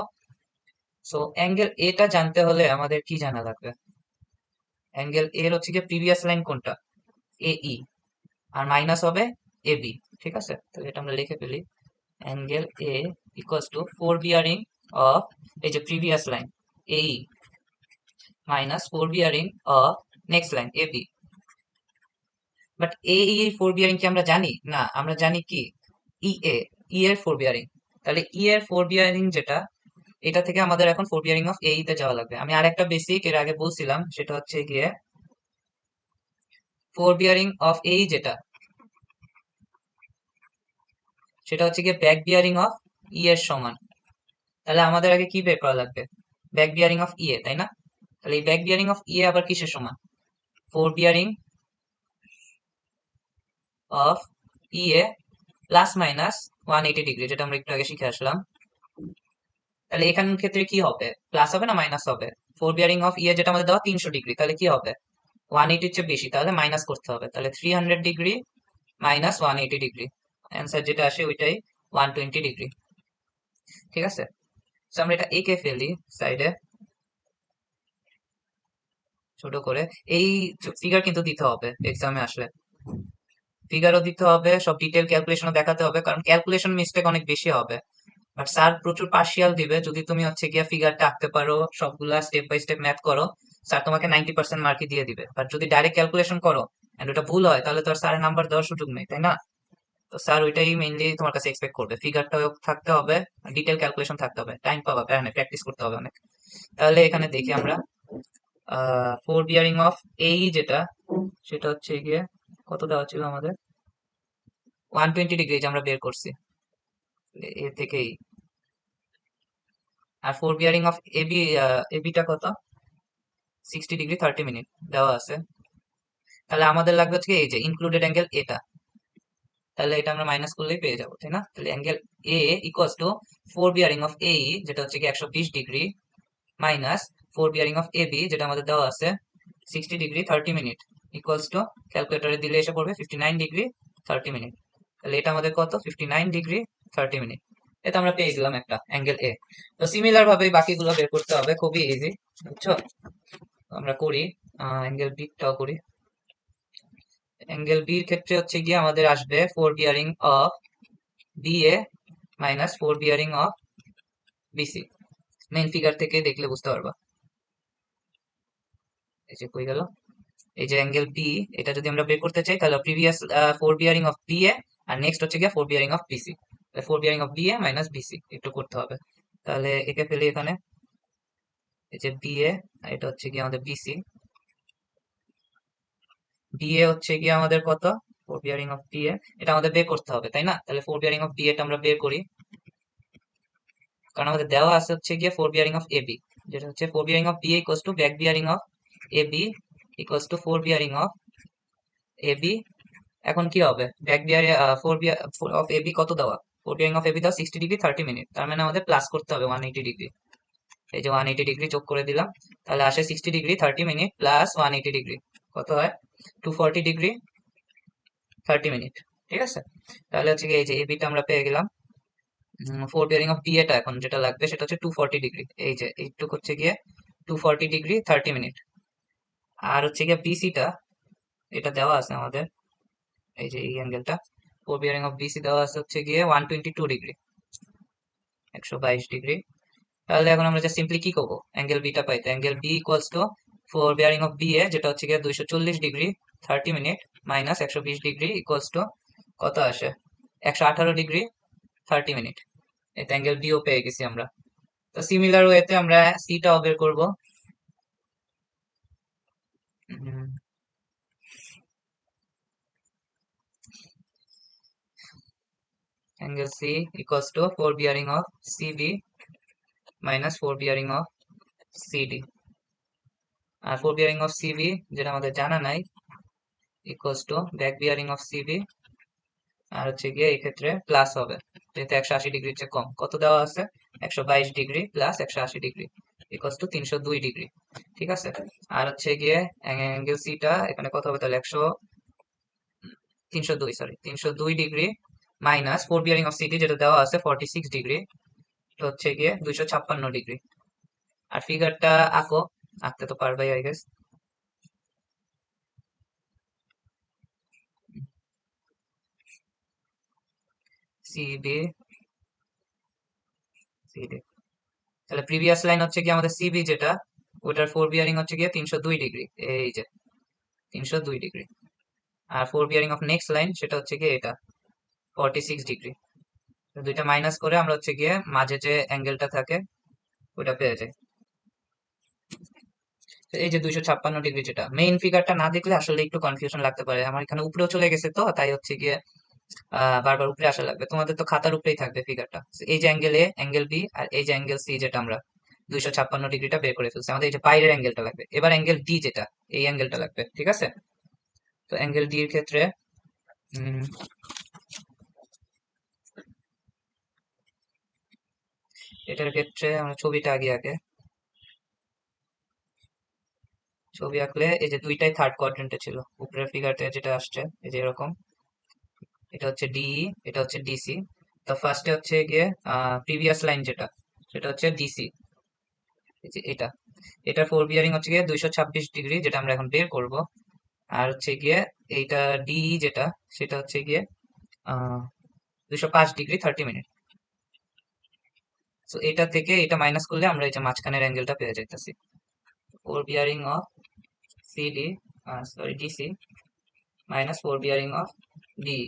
সো অ্যাঙ্গেল এটা জানতে হলে আমাদের কি জানা লাগবে, অ্যাঙ্গেল এর হচ্ছে গিয়ে প্রিভিয়াস লাইন কোনটা, এ ই, আর মাইনাস হবে এ বি, ঠিক আছে? তাহলে এটা আমরা লিখে ফেলি, angle A equals to fore bearing of, এই যে previous line A E minus fore bearing of next line A B. But A E এর ফোর বিয়ারিং কি আমরা জানি? না, আমরা জানি কি, ই এ, ই এর ফোর বিয়ারিং। তাহলে ই এর ফোর বিয়ারিং যেটা, এটা থেকে আমাদের এখন ফোর বিয়ারিং অফ এই তে যাওয়া লাগবে। আমি আর একটা বেসিক এর আগে বলছিলাম, সেটা হচ্ছে গিয়ে ফোর বিয়ারিং অফ এই যেটা, সেটা হচ্ছে গিয়ে ব্যাক বিয়ারিং অফ ই এর সমান। তাহলে আমাদের আগে কি বের করা লাগবে, ব্যাক বিয়ারিং অফ ই এ, তাই না? তাহলে এই ব্যাক বিয়ারিং অফ ই এ আবার কিসের সমান, four bearing of E A plus minus 180 degree, যেটা আমরা একটু আগে শিখে আসলাম। তাহলে এখানের ক্ষেত্রে কি হবে, প্লাস হবে না মাইনাস হবে? ফোর বিয়ারিং অফ ই এ যেটা আমাদের দেওয়া 300 ডিগ্রি, তাহলে কি হবে, 180-র চেয়ে বেশি, তাহলে মাইনাস করতে হবে। তাহলে 300 ডিগ্রি মাইনাস 180 ডিগ্রি, অ্যান্সার যেটা আসে ওইটাই 120 ডিগ্রি, ঠিক আছে? তো আমরা এটা এঁকে ফেলি সাইডে ছোট করে। এই ফিগার কিন্তু দিতে হবে এক্সামে আসলে, ফিগারও দিতে হবে, সব ডিটেল ক্যালকুলেশনও দেখাতে হবে, কারণ ক্যালকুলেশন মিস্টেক অনেক বেশি হবে। বাট স্যার প্রচুর পার্সিয়াল দিবে, যদি তুমি হচ্ছে গিয়া ফিগারটা আঁকতে পারো, সবগুলা স্টেপ বাই স্টেপ ম্যাথ করো, স্যার তোমাকে 90% মার্কই দিয়ে দিবে। বাট যদি ডাইরেক্ট ক্যালকুলেশন করো এন্ড ওটা ভুল হয়, তাহলে তো আর স্যারের নাম্বার দেওয়ার সুযোগ নেই, তাই না? তো স্যার ওইটাই মেইনলি তোমার কাছে এক্সপেক্ট করবে, ফিগারটাও থাকতে হবে, ডিটেল ক্যালকুলেশন থাকতে হবে, টাইম পাবা, প্র্যাকটিস করতে হবে অনেক। তাহলে এখানে দেখি আমরা ফোর বিয়ারিং অফ এই যেটা, সেটা হচ্ছে গিয়ে কত দেওয়া ছিল আমাদের, 120 ডিগ্রি, যে আমরা বের করছি এ থেকেই। আর ফোর বিয়ারিং অফ এবি, এবিটা কত, 60 ডিগ্রি 30 মিনিট দেওয়া আছে। তাহলে আমাদের লাগবে হচ্ছে এই যে ইনক্লুডেড অ্যাঙ্গেল এটা, তাহলে এটা আমরা মাইনাস করলেই পেয়ে যাবো, তাই না? তাহলে angle A equals to fore bearing of A, যেটা হচ্ছে কি 120 degree, minus fore bearing of A B, যেটা আমাদের দেওয়া আছে 60 ডিগ্রি 30 মিনিট, ইকুয়ালস টু, ক্যালকুলেটরে দিলে এসে পড়বে 59 ডিগ্রি 30 মিনিট। তাহলে এটা আমাদের কত, 59 ডিগ্রি 30 মিনিট। এটা আমরা পেয়ে গেলাম একটা অ্যাঙ্গেল এ। তো সিমিলার ভাবে বাকিগুলো বের করতে হবে, খুবই ইজি, বুঝছো? আমরা করি, অ্যাঙ্গেল বিটাও করি। অ্যাঙ্গেল বির ক্ষেত্রে হচ্ছে গিয়ে আমাদের আসবে fore bearing of B A minus fore bearing of BC. Main figure থেকে দেখলে বুঝতে পারবা, এই যে কই গেল, এই যে অ্যাঙ্গেল বি, এটা যদি আমরা বের করতে চাই তাহলে previous fore bearing of B A, আর নেক্সট হচ্ছে গিয়ে fore bearing of BC, fore bearing of B A minus BC একটু করতে হবে। তাহলে একে ফেলি এখানে, এই যে বি এ, এটা হচ্ছে গিয়ে আমাদের বিসি, ডিএ হচ্ছে গিয়ে আমাদের কত, ফোর বিয়ারিং অফ ডিএ, এটা আমাদের বের করতে হবে তাই না? তাহলে ফোর বিয়ারিং অফ ডিএ টা আমরা বের করি, কারণ আমাদের দেওয়া আছে হচ্ছে গিয়ে ফোর বিয়ারিং অফ এবি, যেটা হচ্ছে fore bearing of DA equals to back bearing of AB equals to fore bearing of AB. এখন কি হবে, back bearing fore of AB কত দেওয়া, ফোর বিয়ারিং অফ এবি দেওয়া 60 ডিগ্রি 30 মিনিট, তার মানে আমাদের প্লাস করতে হবে 180 ডিগ্রি। এই যে 180 ডিগ্রি যোগ করে দিলাম, তাহলে আসে 60 ডিগ্রি 30 মিনিট প্লাস 180 ডিগ্রি, কত হয় 240 ডিগ্রি 30 মিনিট। ঠিক আছে, তাহলে হচ্ছে কি এই যে এবিটা আমরা পেয়ে গেলাম। ফোর বিয়ারিং অফ ডিএটা এখন যেটা লাগবে সেটা হচ্ছে 240 ডিগ্রি, এই যে এইটুক হচ্ছে গিয়ে 240 ডিগ্রি 30 মিনিট। আর হচ্ছে গিয়ে বিসিটা, এটা দেওয়া আছে আমাদের, এই যে এই অ্যাঙ্গেলটা, ফোর বিয়ারিং অফ বিসি দেওয়া আছে হচ্ছে গিয়ে 122 ডিগ্রি 122 ডিগ্রি। তাহলে এখন আমরা জাস্ট সিম্পলি কি করবো, অ্যাঙ্গেল বিটা পাইতে, angle B equals to fore bearing of B A যেটা হচ্ছে গিয়ে 240 degree 30 minute minus 120 degree equals to কত আসে 118 ডিগ্রি 30 মিনিট। এই অ্যাঙ্গেল বিও পেয়ে গেছি আমরা। তো সিমিলার ওয়েতে আমরা সিটাও বের করবো। Angle C equals to fore bearing of CB minus fore bearing of CD. আর ফোর বিয়ারিং অফ সিবি যেটা আমাদের জানা নাই equals to back bearing of CB, আর হচ্ছে গিয়ে এই ক্ষেত্রে প্লাস হবে যেহেতু 180 ডিগ্রির চেয়ে কম, কত দেওয়া আছে 122 degree plus 180 degree equals two 302 degree. ঠিক আছে, আর হচ্ছে গিয়ে অ্যাঙ্গেল সিটা এখানে কত হবে তাহলে 302 degree minus fore bearing of CD যেটা দেওয়া আছে 46 ডিগ্রি, তো হচ্ছে গিয়ে 256 ডিগ্রি। আর ফিগারটা আঁকো, আঁকতে তো পারবাই আই গেস। সিবি সিডি, তাহলে প্রিভিয়াস লাইন হচ্ছে কি আমাদের সিবি যেটা, ওটার ফোর বিয়ারিং হচ্ছে গিয়ে 302 ডিগ্রি, এই যে 302 ডিগ্রি। আর fore bearing of next line সেটা হচ্ছে গিয়ে এটা 46 ডিগ্রি। দুইটা মাইনাস করে আমরা হচ্ছে গিয়ে মাঝে যে অ্যাঙ্গেলটা থাকে ওটা পেয়ে যাই। তো এই যে 256 ডিগ্রি, যেটা মেইন ফিগারটা না দেখলে আসলে একটু কনফিউশন লাগতে পারে, আমার এখানে উপরেও চলে গেছে তো তাই হচ্ছে গিয়ে বারবার উপরে আসা লাগবে, তোমাদের তো খাতার উপরেই থাকবে ফিগারটা। এই যে অ্যাঙ্গেল এ, অ্যাঙ্গেল বি আর এই যে অ্যাঙ্গেল সি যেটা আমরা 256 ডিগ্রিটা বের করে ফেলছি, আমাদের এই যে বাইরের অ্যাঙ্গেলটা লাগবে। এবার অ্যাঙ্গেল ডি যেটা, এই অ্যাঙ্গেলটা লাগবে। ঠিক আছে, তো অ্যাঙ্গেল ডি এর ক্ষেত্রে উম, এটার ক্ষেত্রে আমরা ছবিটা আগে আগে ছবি আঁকলে এই যে দুইটাই থার্ড কোয়াড্রেন্টে ছিল, উপরের ফিগারতে যেটা আসছে এই যে এরকম, এটা হচ্ছে ডিই, এটা হচ্ছে ডিসি। তো ফার্স্টে হচ্ছে গিয়ে প্রিভিয়াস লাইন যেটা, সেটা হচ্ছে ডিসি, এই যে এটা, এটা ফোর বিয়ারিং হচ্ছে গিয়ে 226 ডিগ্রি যেটা আমরা এখন বের করব। আর হচ্ছে গিয়ে এইটা ডিই যেটা, সেটা হচ্ছে গিয়ে 205 ডিগ্রি 30 মিনিট। তো এটা থেকে এটা মাইনাস করলে আমরা এই যে মাঝখানের অ্যাঙ্গেলটা পেয়ে যাইতেছি, four bearing of CD, sorry DC minus fore bearing of D.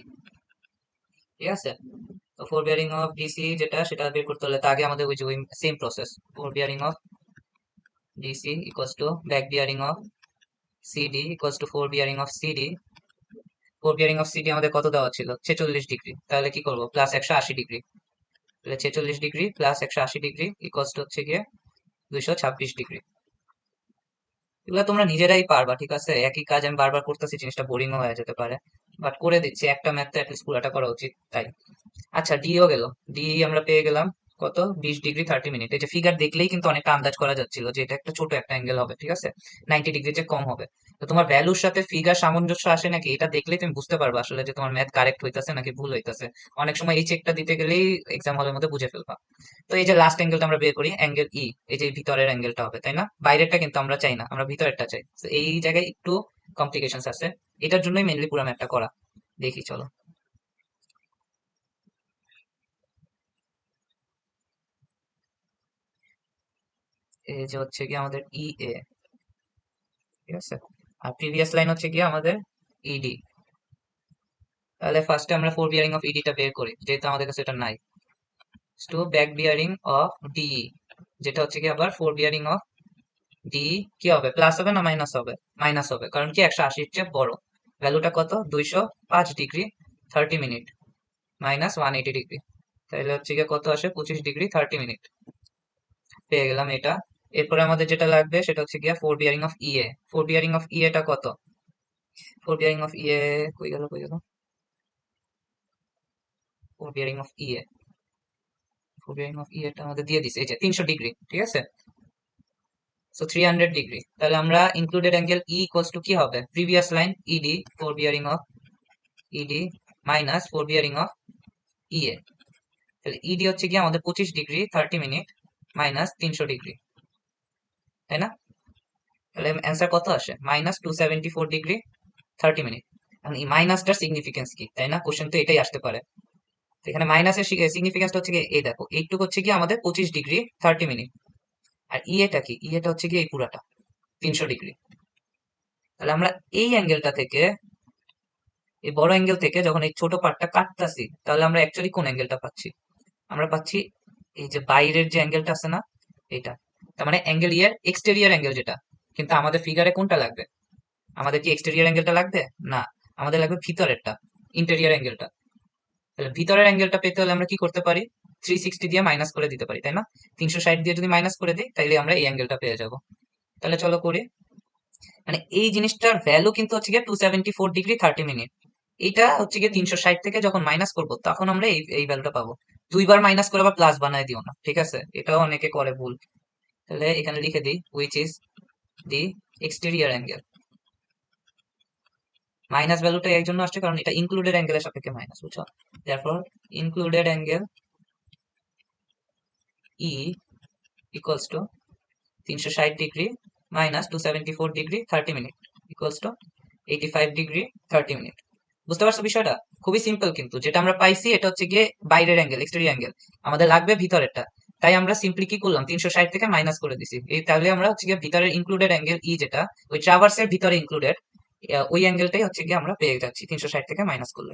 ঠিক আছে, তো ফোর বিয়ারিং অফ ডিসি যেটা, সেটা বের করতে হলে তো আগে আমাদের ওই যে ওই same process, four bearing of DC equals to back bearing of CD equals to fore bearing of CD. Four bearing of CD আমাদের কত দেওয়া ছিল 46 ডিগ্রি, তাহলে কি করবো প্লাস 180 ডিগ্রি, তাহলে 46 degree plus 180 degree equals two হচ্ছে গিয়ে 226 ডিগ্রি। এগুলো তোমরা নিজেরাই পারবা, ঠিক আছে, একই কাজ আমি বারবার করতেছি, জিনিসটা বোরিংও হয়ে যেতে পারে, বাট করে দিচ্ছি, একটা ম্যাথ তো অ্যাটলিস্ট পুরাটা করা উচিত তাই। আচ্ছা ডিও গেল, ডি আমরা পেয়ে গেলাম কত 20 ডিগ্রি 30 মিনিট। এই যে ফিগার দেখলেই কিন্তু অনেকটা আন্দাজ করা যাচ্ছিল যে এটা একটা ছোট একটা অ্যাঙ্গেল হবে, ঠিক আছে, 90 ডিগ্রি যে কম হবে। তো তোমার ভ্যালুর সাথে ফিগার সামঞ্জস্য আসে নাকি এটা দেখলেই তুমি বুঝতে পারবে আসলে যে তোমার ম্যাথ কারেক্ট হইতাছে নাকি ভুল হইতাছে। অনেক সময় এই চেকটা দিতে গেলেই এক্সাম হলের মধ্যে বুঝে ফেলবা। তো এই যে লাস্ট অ্যাঙ্গেলটা আমরা বের করি, অ্যাঙ্গেল ই, এই যে ভিতরের অ্যাঙ্গেলটা হবে তাই না, বাইরেরটা কিন্তু আমরা চাই না, আমরা ভিতরেরটা চাই। তো এই জায়গায় একটু কমপ্লিকেশনস আছে, এটার জন্যই মেনলি পুরো ম্যাথটা করা। দেখি চলো, এই যে হচ্ছে কি আমাদের ই এ, ঠিক আছে, আর প্রিভিয়াস লাইন হচ্ছে কি আমাদের ইডি। তাহলে ফার্স্টে আমরা ফোর বিয়ারিং অফ ইডিটা বের করি যেহেতু আমাদের কাছে এটা নাই, two back bearing of D যেটা হচ্ছে কি আবার ফোর বিয়ারিং অফ ডি, কি হবে প্লাস হবে না মাইনাস হবে, মাইনাস হবে, কারণ কি 180-র চেয়ে বড়। ভ্যালুটা কত, 205 ডিগ্রি 30 মিনিট মাইনাস 180 ডিগ্রি, তাহলে হচ্ছে গিয়ে কত আসে, 25 ডিগ্রি 30 মিনিট পেয়ে গেলাম এটা। এরপরে আমাদের যেটা লাগবে সেটা হচ্ছে গিয়া fore bearing of EA. Fore bearing of ইএটা কত, ফোর বিয়ারিং অফ ইএ কই গেল, fore bearing of EA, fore bearing of ইএটা আমাদের দিয়ে দিছে এই যে 300 ডিগ্রি, ঠিক আছে। সো 300 ডিগ্রি, তাহলে আমরা included angle E equals to কি হবে, previous line ED, fore bearing of ED minus fore bearing of EA. তাহলে ইডি হচ্ছে কি আমাদের 25 ডিগ্রি 30 মিনিট মাইনাস 300 ডিগ্রি, তাই না? তাহলে অ্যান্সার কত আসে, -274 ডিগ্রি 30 মিনিট। এখন এই মাইনাসটার সিগনিফিকেন্স কি, তাই না? কোশ্চেন তো এটাই আসতে পারে। তো এখানে মাইনাসের সিগনিফিকেন্সটা হচ্ছে কি, এই দেখো এইটুকু হচ্ছে কি আমাদের 25 ডিগ্রি 30 মিনিট, আর ইএটা কি, ইএটা হচ্ছে কি এই পুরাটা 300 ডিগ্রি। তাহলে আমরা এই অ্যাঙ্গেলটা থেকে, এই বড় অ্যাঙ্গেল থেকে যখন এই ছোট পার্টটা কাটতাছি, তাহলে আমরা অ্যাকচুয়ালি কোন অ্যাঙ্গেলটা পাচ্ছি, আমরা পাচ্ছি এই যে বাইরের যে অ্যাঙ্গেলটা আছে না, এটা। তার মানে অ্যাঙ্গেল ইয়ার এক্সটেরিয়র অ্যাঙ্গেল যেটা, কিন্তু আমাদের ফিগারে কোনটা লাগবে, আমাদের কি এক্সটেরিয়র অ্যাঙ্গেলটা লাগবে না, আমাদের লাগবে ভিতরেরটা, ইন্টেরিয়র অ্যাঙ্গেলটা। তাহলে ভিতরের অ্যাঙ্গেলটা পেতে হলে আমরা কি করতে পারি, 360 দিয়ে মাইনাস করে দিতে পারি, তাই না? 360 দিয়ে যদি মাইনাস করে দিই তাহলে আমরা এই অ্যাঙ্গেলটা পেয়ে যাব। তাহলে চলো করি। মানে এই জিনিসটার ভ্যালু কিন্তু হচ্ছে গিয়ে 274 ডিগ্রি 30 মিনিট। এটা হচ্ছে গিয়ে 360 থেকে যখন মাইনাস করব তখন আমরা এই এই ভ্যালুটা পাবো। দুইবার মাইনাস করে আবার প্লাস বানায় দিও না, ঠিক আছে? এটাও অনেকে করে ভুল। তাহলে এখানে লিখে দিই which is the exterior angle. Minus ভ্যালুটা এই জন্য আসছে কারণ এটা ইনক্লুডেড অ্যাঙ্গেলের সাপেক্ষে মাইনাস, বুঝছো? তারপর included angle E equals to 360 degree minus 274 degree 30 minute equals two 85 degree 30 minute. বুঝতে পারছো বিষয়টা? খুবই সিম্পল, কিন্তু যেটা আমরা পাইছি এটা হচ্ছে গিয়ে বাইরের অ্যাঙ্গেল, এক্সটেরিয়র অ্যাঙ্গেল, আমাদের লাগবে ভিতরেরটা। তাই আমরা সিম্পলি কি করলাম, 360 থেকে মাইনাস করে দিছি। এই তাহলে আমরা হচ্ছে গিয়ে ভিতরের ইনক্লুডেড অ্যাঙ্গেল ই যেটা ওই ট্রাভার্সের ভিতরে ইনক্লুডেড, ওই অ্যাঙ্গেলটাই হচ্ছে গিয়ে আমরা পেয়ে যাচ্ছি 360 থেকে মাইনাস করলে।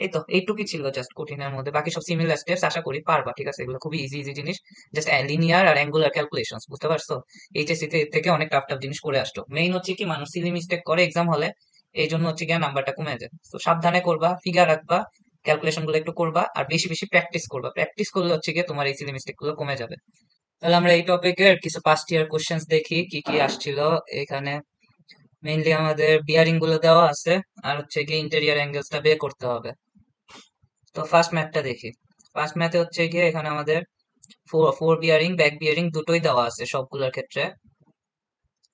এই তো এইটুকুই ছিল জাস্ট কঠিনের মধ্যে, বাকি সব সিমিলার স্টেপস আশা করি পারবা, ঠিক আছে? এগুলো খুবই ইজি ইজি জিনিস, জাস্ট লিনিয়ার আর অ্যাঙ্গুলার ক্যালকুলেশনস, বুঝতে পারছো? এইচএসসি তে এর থেকে অনেক টাফ টাফ জিনিস করে আসতো। মেইন হচ্ছে কি মানুষ সিলি মিস্টেক করে এক্সাম হলে, এই জন্য হচ্ছে গিয়ে নাম্বারটা কমে যায়। তো সাবধানে করবা, ফিগার রাখবা, ক্যালকুলেশন গুলো একটু করবা, আর বেশি বেশি প্র্যাকটিস করবা। প্র্যাকটিস করলে হচ্ছে গিয়ে তোমার এই সিলি মিস্টেক গুলো কমে যাবে। তাহলে আমরা এই টপিকের কিছু পাস্ট ইয়ার কোশ্চেন্স দেখি কি কি আসছিল এখানে। মেইনলি আমাদের বিয়ারিং গুলো দেওয়া আছে, আর হচ্ছে গিয়ে ইন্টেরিয়র অ্যাঙ্গেলসটা বের করতে হবে। তো ফার্স্ট ম্যাথটা দেখি। ফার্স্ট ম্যাথে হচ্ছে গিয়ে এখানে আমাদের four four bearing back bearing দুটোই দেওয়া আছে সবগুলোর ক্ষেত্রে,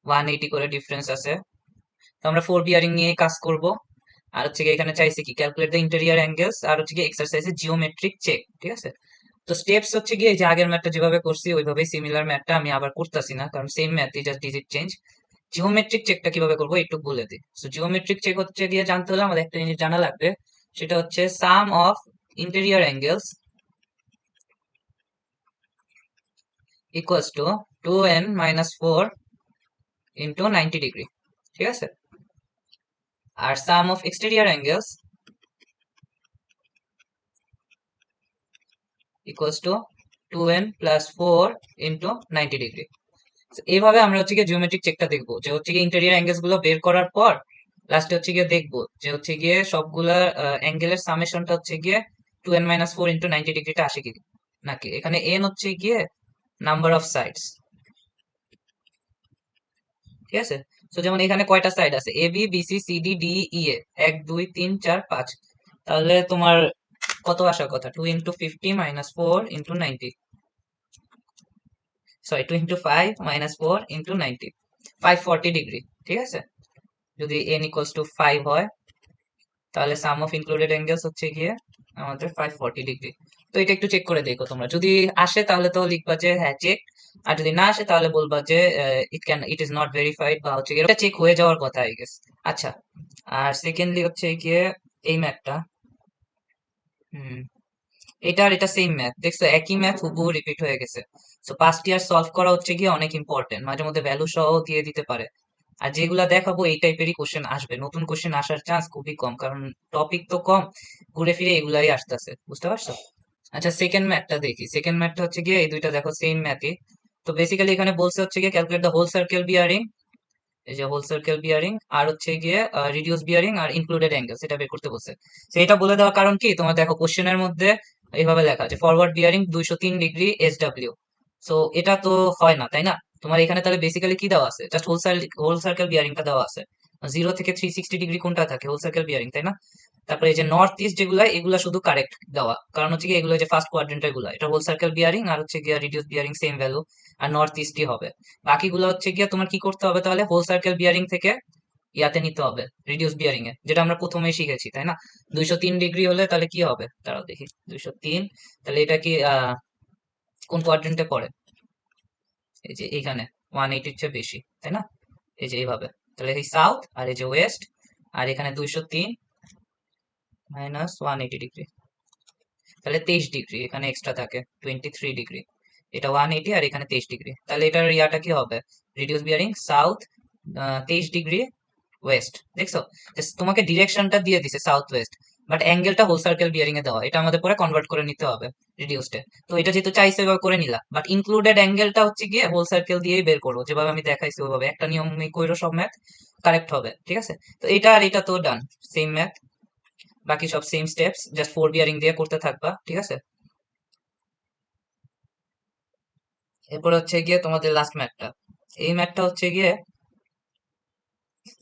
180 করে ডিফারেন্স আছে। তো আমরা ফোর বিয়ারিং নিয়ে কাজ করব। আর হচ্ছে গিয়ে এখানে চাইছে কি ক্যালকুলেট দ্য ইন্টেরিয়র অ্যাঙ্গেলস, আর হচ্ছে গিয়ে এক্সারসাইজে জিওমেট্রিক চেক, ঠিক আছে? তো স্টেপস হচ্ছে গিয়ে এই যে আগের ম্যাথটা যেভাবে করছি ওইভাবেই সিমিলার ম্যাথটা আমি আবার করতেছি না, কারণ সেম ম্যাথই, জাস্ট ডিজিট চেঞ্জ। জিওমেট্রিক চেকটা কিভাবে করবো একটু বলে দিই। তো জিওমেট্রিক চেক হচ্ছে গিয়ে জানতে হলে আমাদের একটা জিনিস জানা লাগবে, সেটা হচ্ছে sum of interior angles equals to 2n - 4 into 90 degree, ঠিক আছে? আর sum of exterior angles equals to 2n + 4 into 90 degree. এইভাবে আমরা হচ্ছে গিয়ে জিওমেট্রিক চেকটা দেখবো, যে হচ্ছে গিয়ে ইন্টেরিয়র অ্যাঙ্গেলস গুলো বের করার পর লাস্টে হচ্ছে গিয়ে দেখবো যে হচ্ছে গিয়ে সবগুলা অ্যাঙ্গেলের সামেশনটা হচ্ছে গিয়ে 2n - 4 ইন্টু 90 ডিগ্রিটা আসে কি নাকি। এখানে n হচ্ছে গিয়ে নাম্বার অফ সাইডস, ঠিক আছে? তো যেমন এখানে কয়টা সাইড আছে, A B B C C D D E A, 1 2 3 4 5। তাহলে তোমার কত আসার কথা, 2 × 50 - 4 × 90, সরি 2 × 5 - 4 × 90, 540 ডিগ্রি, ঠিক আছে? যদি n = 5 হয় তাহলে সাম অফ ইনক্লুডেড অ্যাঙ্গেলস হচ্ছে গিয়ে আমাদের 540 ডিগ্রি। তো এটা একটু চেক করে দেখো তোমরা, যদি আসে তাহলে তো লিখবা যে হ্যাঁ চেক, আর যদি না আসে তাহলে বলবা যে ইট ইজ নট ভেরিফাইড, বা হচ্ছে গিয়ে এটা চেক হয়ে যাওয়ার কথা আই গেস। আচ্ছা, আর সেকেন্ডলি হচ্ছে গিয়ে এই ম্যাথটা, হুম, এটা আর এটা সেম ম্যাথ, দেখছো একই ম্যাথ হুবহু রিপিট হয়ে গেছে। তো পাস্ট ইয়ার সলভ করা হচ্ছে গিয়ে অনেক ইম্পর্টেন্ট, মাঝে মধ্যে ভ্যালু সহ দিয়ে দিতে পারে। আর যেগুলা দেখাবো এই টাইপেরই কোশ্চেন আসবে, নতুন কোশ্চেন আসার চান্স খুবই কম, কারণ টপিক তো কম, ঘুরে ফিরে এগুলাই আসতেছে, বুঝতে পারছো? আচ্ছা, সেকেন্ড ম্যাথটা দেখি। সেকেন্ড ম্যাথটা হচ্ছে গিয়ে এই দুইটা দেখো সেম ম্যাথই। তো বেসিক্যালি এখানে বলছে হচ্ছে গিয়ে calculate the whole circle bearing এই যে হোল সার্কেল বিয়ারিং আর হচ্ছে গিয়ে রিডিউস বিয়ারিং আর ইনক্লুডেড অ্যাঙ্গেল সেটা বের করতে বলছে। তো এটা বলে দেওয়ার কারণ কি, তোমার দেখো কোশ্চেনের মধ্যে এইভাবে লেখা আছে forward bearing 203 degree SW। So এটা তো হয় না, তাই না? তোমার এখানে তাহলে বেসিক্যালি কি দেওয়া আছে, জাস্ট হোল সার্কেল বিয়ারিংটা দেওয়া আছে। 0 থেকে 360 ডিগ্রি কোনটা থাকে, হোল সার্কেল বিয়ারিং, তাই না? তারপরে এই যে নর্থ ইস্ট যেগুলা, এগুলা শুধু কারেক্ট দেওয়া, কারণ হচ্ছে কি এগুলো যে ফার্স্ট কোয়াড্রেন্ট এগুলা, এটা হোল সার্কেল বিয়ারিং আর হচ্ছে গিয়া রিডিউস বিয়ারিং সেম ভ্যালু, আর নর্থ ইস্টই হবে। বাকিগুলো হচ্ছে গিয়া তোমার কি করতে হবে তাহলে, হোল সার্কেল বিয়ারিং থেকে ইয়াতে নিতে হবে, রিডিউস বিয়ারিং এ, যেটা আমরা প্রথমেই শিখেছি, তাই না? 203 ডিগ্রি হলে তাহলে কি হবে, তারাও দেখি 203, তাহলে এটা কি কোন কোয়াড্রেন্টে পড়ে, এই যে এইখানে 180-র চেয়ে বেশি, তাই না? এই যে এইভাবে, তাহলে এই সাউথ আর এই যে ওয়েস্ট, আর এখানে 203 -180 ডিগ্রি, তাহলে 23 ডিগ্রি এখানে এক্সট্রা থাকে, 23 ডিগ্রি। এটা 180 আর এখানে 23 ডিগ্রি, তাহলে এটার ইয়াটা কি হবে, reduce bearing south 23 degree west. দেখছো, তোমাকে ডিরেকশনটা দিয়ে দিছে সাউথ ওয়েস্ট, বাট অ্যাঙ্গেলটা হোল সার্কেল বিয়ারিং এ দেওয়া, এটা আমাদের পরে কনভার্ট করে নিতে হবে রিডিউসডে। তো এটা যেহেতু চাইছে এভাবে করে নিলা, বাট ইনক্লুডেড অ্যাঙ্গেলটা হচ্ছে গিয়ে হোল সার্কেল দিয়েই বের করবো, যেভাবে আমি দেখাইছি ওইভাবে একটা নিয়ম কইরো, সব ম্যাথ কারেক্ট হবে, ঠিক আছে? তো এটা আর এটা তো ডান, সেম ম্যাথ, বাকি সব same steps, just four bearing দিয়ে করতে থাকবা, ঠিক আছে? এরপর হচ্ছে গিয়ে তোমাদের লাস্ট ম্যাথটা, এই ম্যাথটা হচ্ছে গিয়ে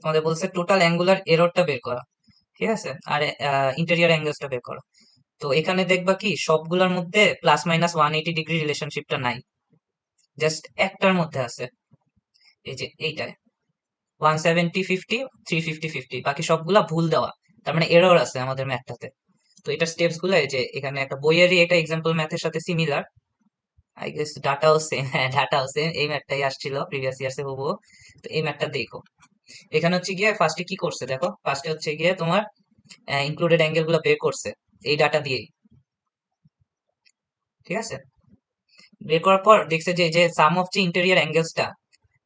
তোমাদের বলছে টোটাল অ্যাঙ্গুলার এররটা বের করা, ঠিক আছে, আর ইন্টেরিয়র অ্যাঙ্গেলসটা বের করা। তো এখানে দেখবা কি সবগুলোর মধ্যে +-180 ডিগ্রি রিলেশনশিপটা নাই, জাস্ট একটার মধ্যে আছে, এই যে এইটায় 170-50, 350-50, বাকি সবগুলা ভুল দেওয়া, তার মানে এরর আছে আমাদের ম্যাথটাতে। তো এটার স্টেপস গুলো এই যে এখানে একটা বইয়েরই এটা এক্সাম্পল ম্যাথের সাথে সিমিলার, আই গেস ডাটাও সেম, হ্যাঁ ডাটাও সেম, এই ম্যাথটাই আসছিল প্রিভিয়াস ইয়ার্স এ হবো। তো এই ম্যাথটা দেখো, এখানে হচ্ছে গিয়ে ফার্স্টে কি করছে দেখো, ফার্স্টে হচ্ছে গিয়ে তোমার ইনক্লুডেড অ্যাঙ্গেল গুলো বের করছে এই ডাটা দিয়েই, ঠিক আছে? বের করার পর দেখছে যে যে সাম অফ যে ইন্টেরিয়র অ্যাঙ্গেলসটা,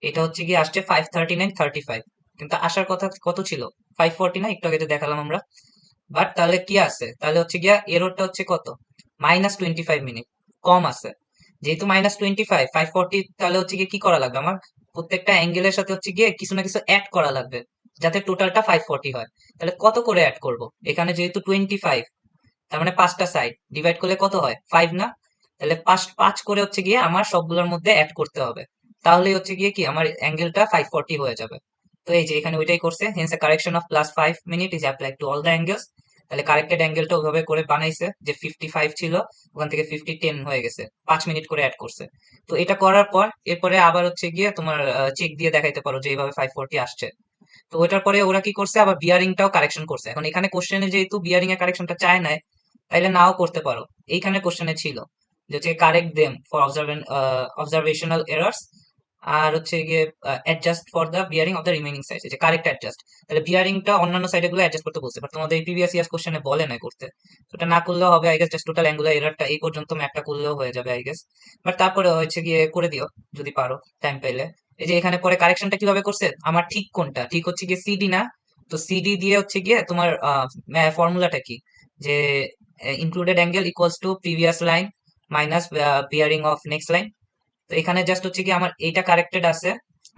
এটা হচ্ছে গিয়ে আসছে 539-35, কিন্তু আসার কথা কত ছিল, 540 না, একটু আগে যে দেখালাম আমরা। বাট তাহলে কি আছে, তাহলে হচ্ছে গিয়া এররটা হচ্ছে কত, -25 মিনিট, কম আছে। যেহেতু -25, 540, তাহলে হচ্ছে গিয়ে কি করা লাগবে আমার, প্রত্যেকটা অ্যাঙ্গেলের সাথে হচ্ছে গিয়ে কিছু না কিছু অ্যাড করা লাগবে, যাতে টোটালটা 540 হয়। তাহলে কত করে অ্যাড করব, এখানে যেহেতু 25, তার মানে পাঁচটা সাইড ডিভাইড করলে কত হয়, 5 না? তাহলে পাঁচ পাঁচ করে হচ্ছে গিয়ে আমার সবগুলোর মধ্যে অ্যাড করতে হবে, তাহলেই হচ্ছে গিয়ে কি আমার অ্যাঙ্গেলটা 540 হয়ে যাবে। তো এই যে এখানে ওইটাই করছে, hence a correction of +5 minute is applied to all the angles. তাহলে কারেক্টেড অ্যাঙ্গেলটা ওইভাবে করে বানাইছে যে 55 ছিল, ওখান থেকে 50-10 হয়ে গেছে, 5 মিনিট করে অ্যাড করছে। তো এটা করার পর এরপরে আবার হচ্ছে গিয়ে তোমার চেক দিয়ে দেখাইতে পারো যে এইভাবে 540 আসছে। তো ওইটার পরে ওরা কি করছে, আবার বিয়ারিংটাও কারেকশন করছে। এখন এখানে কোশ্চেনে যেহেতু বিয়ারিং এর কারেকশনটা চায় নাই, তাইলে নাও করতে পারো, এইখানে কোশ্চেনে ছিল যে হচ্ছে correct them for observational errors, আর হচ্ছে গিয়ে adjust for the bearing of the remaining side, যে কারেক্ট অ্যাডজাস্ট। তাহলে বিয়ারিংটা অন্যান্য সাইডে গুলো অ্যাডজাস্ট করতে বলছে, বাট তোমাদের এই প্রিভিয়াস ইয়ার্স কোশ্চেনে বলে না করতে। তো এটা না করলেও হবে I guess, just total angular এরারটা এই পর্যন্ত ম্যাপটা করলেও হয়ে যাবে আই গেস। বাট তারপরে হচ্ছে গিয়ে করে দিও যদি পারো, টাইম পেলে। এই যে এখানে পরে কারেকশনটা কিভাবে করছে, আমার ঠিক কোনটা, ঠিক হচ্ছে গিয়ে সিডি না, তো সিডি দিয়ে হচ্ছে গিয়ে তোমার ফর্মুলাটা কি, যে included angle equals to previous line minus bearing of next line. তো এখানে জাস্ট হচ্ছে কি আমার এইটা কারেক্টেড আছে,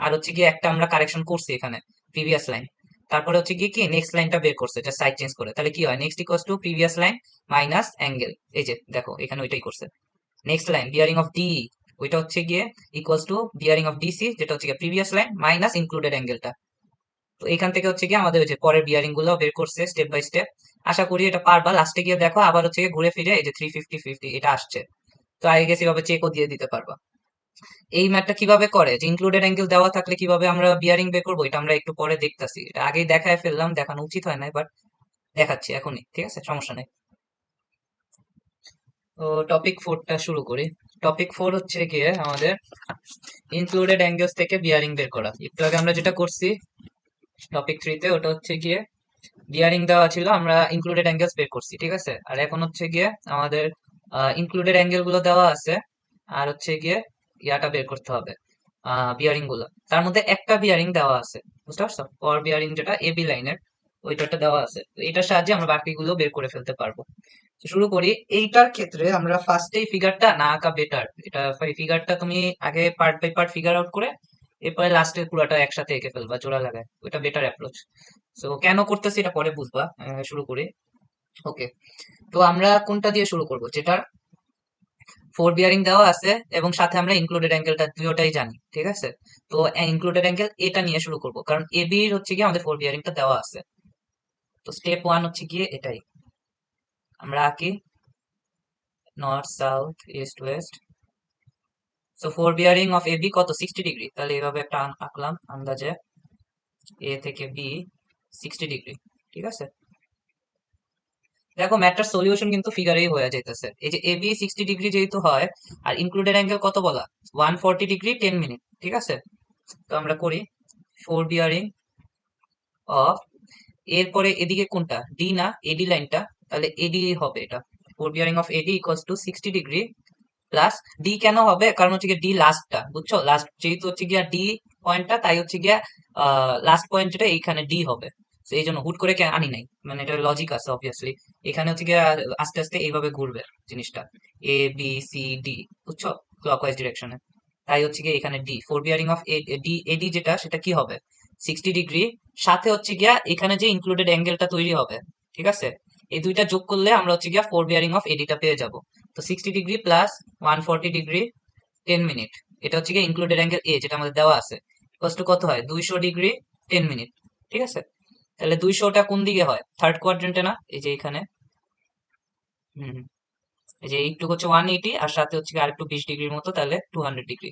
আর হচ্ছে কি একটা আমরা কারেকশন করছি এখানে, প্রিভিয়াস লাইন। তারপরে হচ্ছে কি কি নেক্সট লাইনটা বের করছে জাস্ট সাইড চেঞ্জ করে, তাহলে কি হয়, next equals to previous line minus angle. এই যে দেখো এখানে ওইটাই করছে। Next line bearing of D, ওইটা হচ্ছে গিয়ে equals to bearing of DC, যেটা হচ্ছে গিয়ে প্রিভিয়াস লাইন মাইনাস ইনক্লুডেড অ্যাঙ্গেলটা। তো এখান থেকে হচ্ছে গিয়ে আমাদের ওই যে পরের বিয়ারিং গুলো বের করছে স্টেপ বাই স্টেপ। আশা করি এটা পারবা, লাস্টে গিয়ে দেখো আবার হচ্ছে গিয়ে ঘুরে ফিরে এই যে 350-50 এটা আসছে। তো আই গেস এভাবে চেকও দিয়ে দিতে পারবা। এই ম্যাথটা কিভাবে করে, যে ইনক্লুডেড অ্যাঙ্গেল দেওয়া থাকলে কিভাবে আমরা বিয়ারিং বের করবো, এটা আমরা একটু পরে দেখতাছি, এটা আগেই দেখায় ফেললাম, দেখানো উচিত হয় না, বাট দেখাচ্ছি এখনই, ঠিক আছে, সমস্যা নেই। তো টপিক 4টা শুরু করি। টপিক 4 হচ্ছে গিয়ে আমাদের ইনক্লুডেড অ্যাঙ্গেলস থেকে বিয়ারিং বের করা। একটু আগে আমরা যেটা করছি টপিক 3-তে, ওটা হচ্ছে গিয়ে বিয়ারিং দেওয়া ছিল, আমরা ইনক্লুডেড অ্যাঙ্গেলস বের করছি, ঠিক আছে? আর এখন হচ্ছে গিয়ে আমাদের ইনক্লুডেড অ্যাঙ্গেল গুলো দেওয়া আছে, আর হচ্ছে গিয়ে ইয়াটা বের করতে হবে, বিয়ারিং গুলো। তার মধ্যে একটা বিয়ারিং দেওয়া আছে, বুঝতে পারছো, পর বিয়ারিং যেটা এবি লাইনের, ওইটা দেওয়া আছে। তো এটার সাহায্যে আমরা বাকিগুলো বের করে ফেলতে পারবো। তো শুরু করি। এইটার ক্ষেত্রে আমরা ফার্স্টেই ফিগারটা না আঁকা বেটার, এটা ফিগারটা তুমি আগে part by part figure out করে এরপরে লাস্টে পুরাটা একসাথে এঁকে ফেলবা জোড়া লাগায়, ওটা বেটার অ্যাপ্রোচ। সো কেন করতেছি এটা পরে বুঝবা। শুরু করি। ওকে, তো আমরা কোনটা দিয়ে শুরু করব, যেটার ফোর বিয়ারিং দেওয়া আছে এবং সাথে আমরা ইনক্লুডেড অ্যাঙ্গেলটা দুটোটাই জানি, ঠিক আছে? তো ইনক্লুডেড অ্যাঙ্গেল এটা নিয়ে শুরু করব, কারণ এবি হচ্ছে গিয়ে আমাদের ফোর বিয়ারিংটা দেওয়া আছে। তো স্টেপ ওয়ান হচ্ছে গিয়ে এটাই, আমরা আঁকি north south east west. So fore bearing of AB কত, 60 ডিগ্রি, তাহলে এইভাবে একটা আঁকলাম আন্দাজে, এ থেকে বি 60 ডিগ্রি, ঠিক আছে? দেখো ম্যাথটার সলিউশন কিন্তু ফিগারেই হয়ে যাইতেছে। এই যে এবি 60 ডিগ্রি যেহেতু হয়, আর ইনক্লুডেড অ্যাঙ্গেল কত বলা, 140 ডিগ্রি 10 মিনিট, ঠিক আছে? তো আমরা করি ফোর বিয়ারিং অফ, এরপরে এদিকে কোনটা ডি না, এডি লাইনটা, তাহলে এডি হবে এটা। Fore bearing of AD equals to 60 degree plus D. কেন হবে, কারণ হচ্ছে গিয়ে ডি লাস্টটা, বুঝছো? লাস্ট যেহেতু হচ্ছে গিয়া ডি পয়েন্টটা, তাই হচ্ছে গিয়া লাস্ট পয়েন্ট যেটা এইখানে ডি হবে। তো এই জন্য হুট করে আনি নাই, মানে এটা লজিক আছে অবভিয়াসলি। এখানে হচ্ছে গিয়া আস্তে আস্তে এইভাবে ঘুরবে জিনিসটা, এ বি সি ডি, বুঝছো? ক্লকওয়াইজ ডিরেকশনে। তাই হচ্ছে গিয়ে এখানে D, four bearing of D এডি যেটা, সেটা কি হবে, 60 ডিগ্রি। সাথে হচ্ছে গিয়া এখানে যে ইনক্লুডেড অ্যাঙ্গেলটা তৈরি হবে, ঠিক আছে, এই দুইটা যোগ করলে আমরা হচ্ছে গিয়া ফোর বিয়ারিং অফ এডিটা পেয়ে যাব। তো 60 ডিগ্রি প্লাস 140 ডিগ্রি 10 মিনিট, এটা হচ্ছে গিয়ে ইনক্লুডেড অ্যাঙ্গেল এ যেটা আমাদের দেওয়া আছে, কষ্ট কত হয়, 200 ডিগ্রি 10 মিনিট, ঠিক আছে? তাহলে 200টা কোন দিকে হয়, থার্ড কোয়াড্রেন্টে না, এই যে এখানে। হম হম। এই যে এইটুক হচ্ছে 180, আর সাথে হচ্ছে গিয়ে আরেকটু 20 ডিগ্রির মতো, তাহলে 200 ডিগ্রি।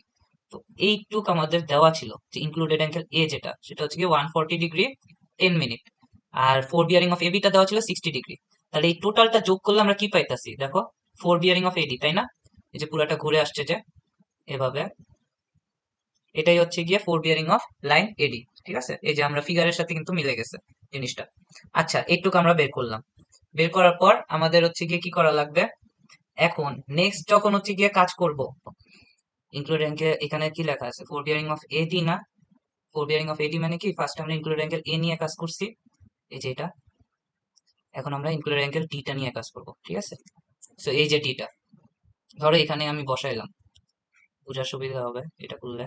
তো এইটুক আমাদের দেওয়া ছিল যে ইনক্লুডেড অ্যাঙ্গেল এ যেটা, সেটা হচ্ছে গিয়ে 140 ডিগ্রি 10 মিনিট, আর ফোর বিয়ারিং অফ এবিটা দেওয়া ছিল 60 ডিগ্রি। তাহলে এই টোটালটা যোগ করলে আমরা কি পাইতাছি দেখো, ফোর বিয়ারিং অফ এডি, তাই না? এই যে পুরাটা ঘুরে আসছে যে এভাবে, এটাই হচ্ছে গিয়ে ফোর বিয়ারিং অফ লাইন এডি, ঠিক আছে? এই যে আমরা ফিগারের সাথে কিন্তু মিলে গেছে জিনিসটা। আচ্ছা, এইটুকু আমরা বের করলাম। বের করার পর আমাদের হচ্ছে গিয়ে কি করা লাগবে, এখন নেক্সট যখন হচ্ছে গিয়ে কাজ করব, ইনক্লুড অ্যাঙ্গেল এখানে কি লেখা আছে, ফোর বিয়ারিং অফ এডি না, ফোর বিয়ারিং অফ এডি মানে কি, ফার্স্ট আমরা ইনক্লুড অ্যাঙ্গেল এ নিয়ে কাজ করছি, এই যে এটা। এখন আমরা ইনক্লুড অ্যাঙ্গেল ডিটা নিয়ে কাজ করব, ঠিক আছে? সো এই যে ডিটা, ধরো এখানে আমি বসাইলাম, বোঝার সুবিধা হবে এটা করলে,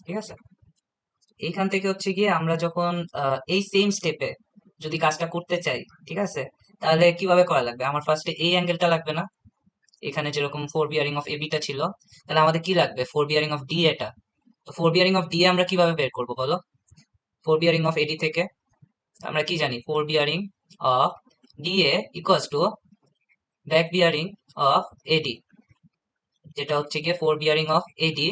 ঠিক আছে? এইখান থেকে হচ্ছে গিয়ে আমরা যখন এই সেম স্টেপে যদি কাজটা করতে চাই, ঠিক আছে, তাহলে কিভাবে করা লাগবে, আমার ফার্স্টে এই অ্যাঙ্গেলটা লাগবে না, এখানে যেরকম ফোর বিয়ারিং অফ এবিটা ছিল, তাহলে আমাদের কি লাগবে, ফোর বিয়ারিং অফ ডি এটা। তো ফোর বিয়ারিং অফ ডি আমরা কিভাবে বের করবো বলো, ফোর বিয়ারিং অফ এডি থেকে আমরা কি জানি, fore bearing of D A equals to back bearing of AD, যেটা হচ্ছে গিয়ে fore bearing of AD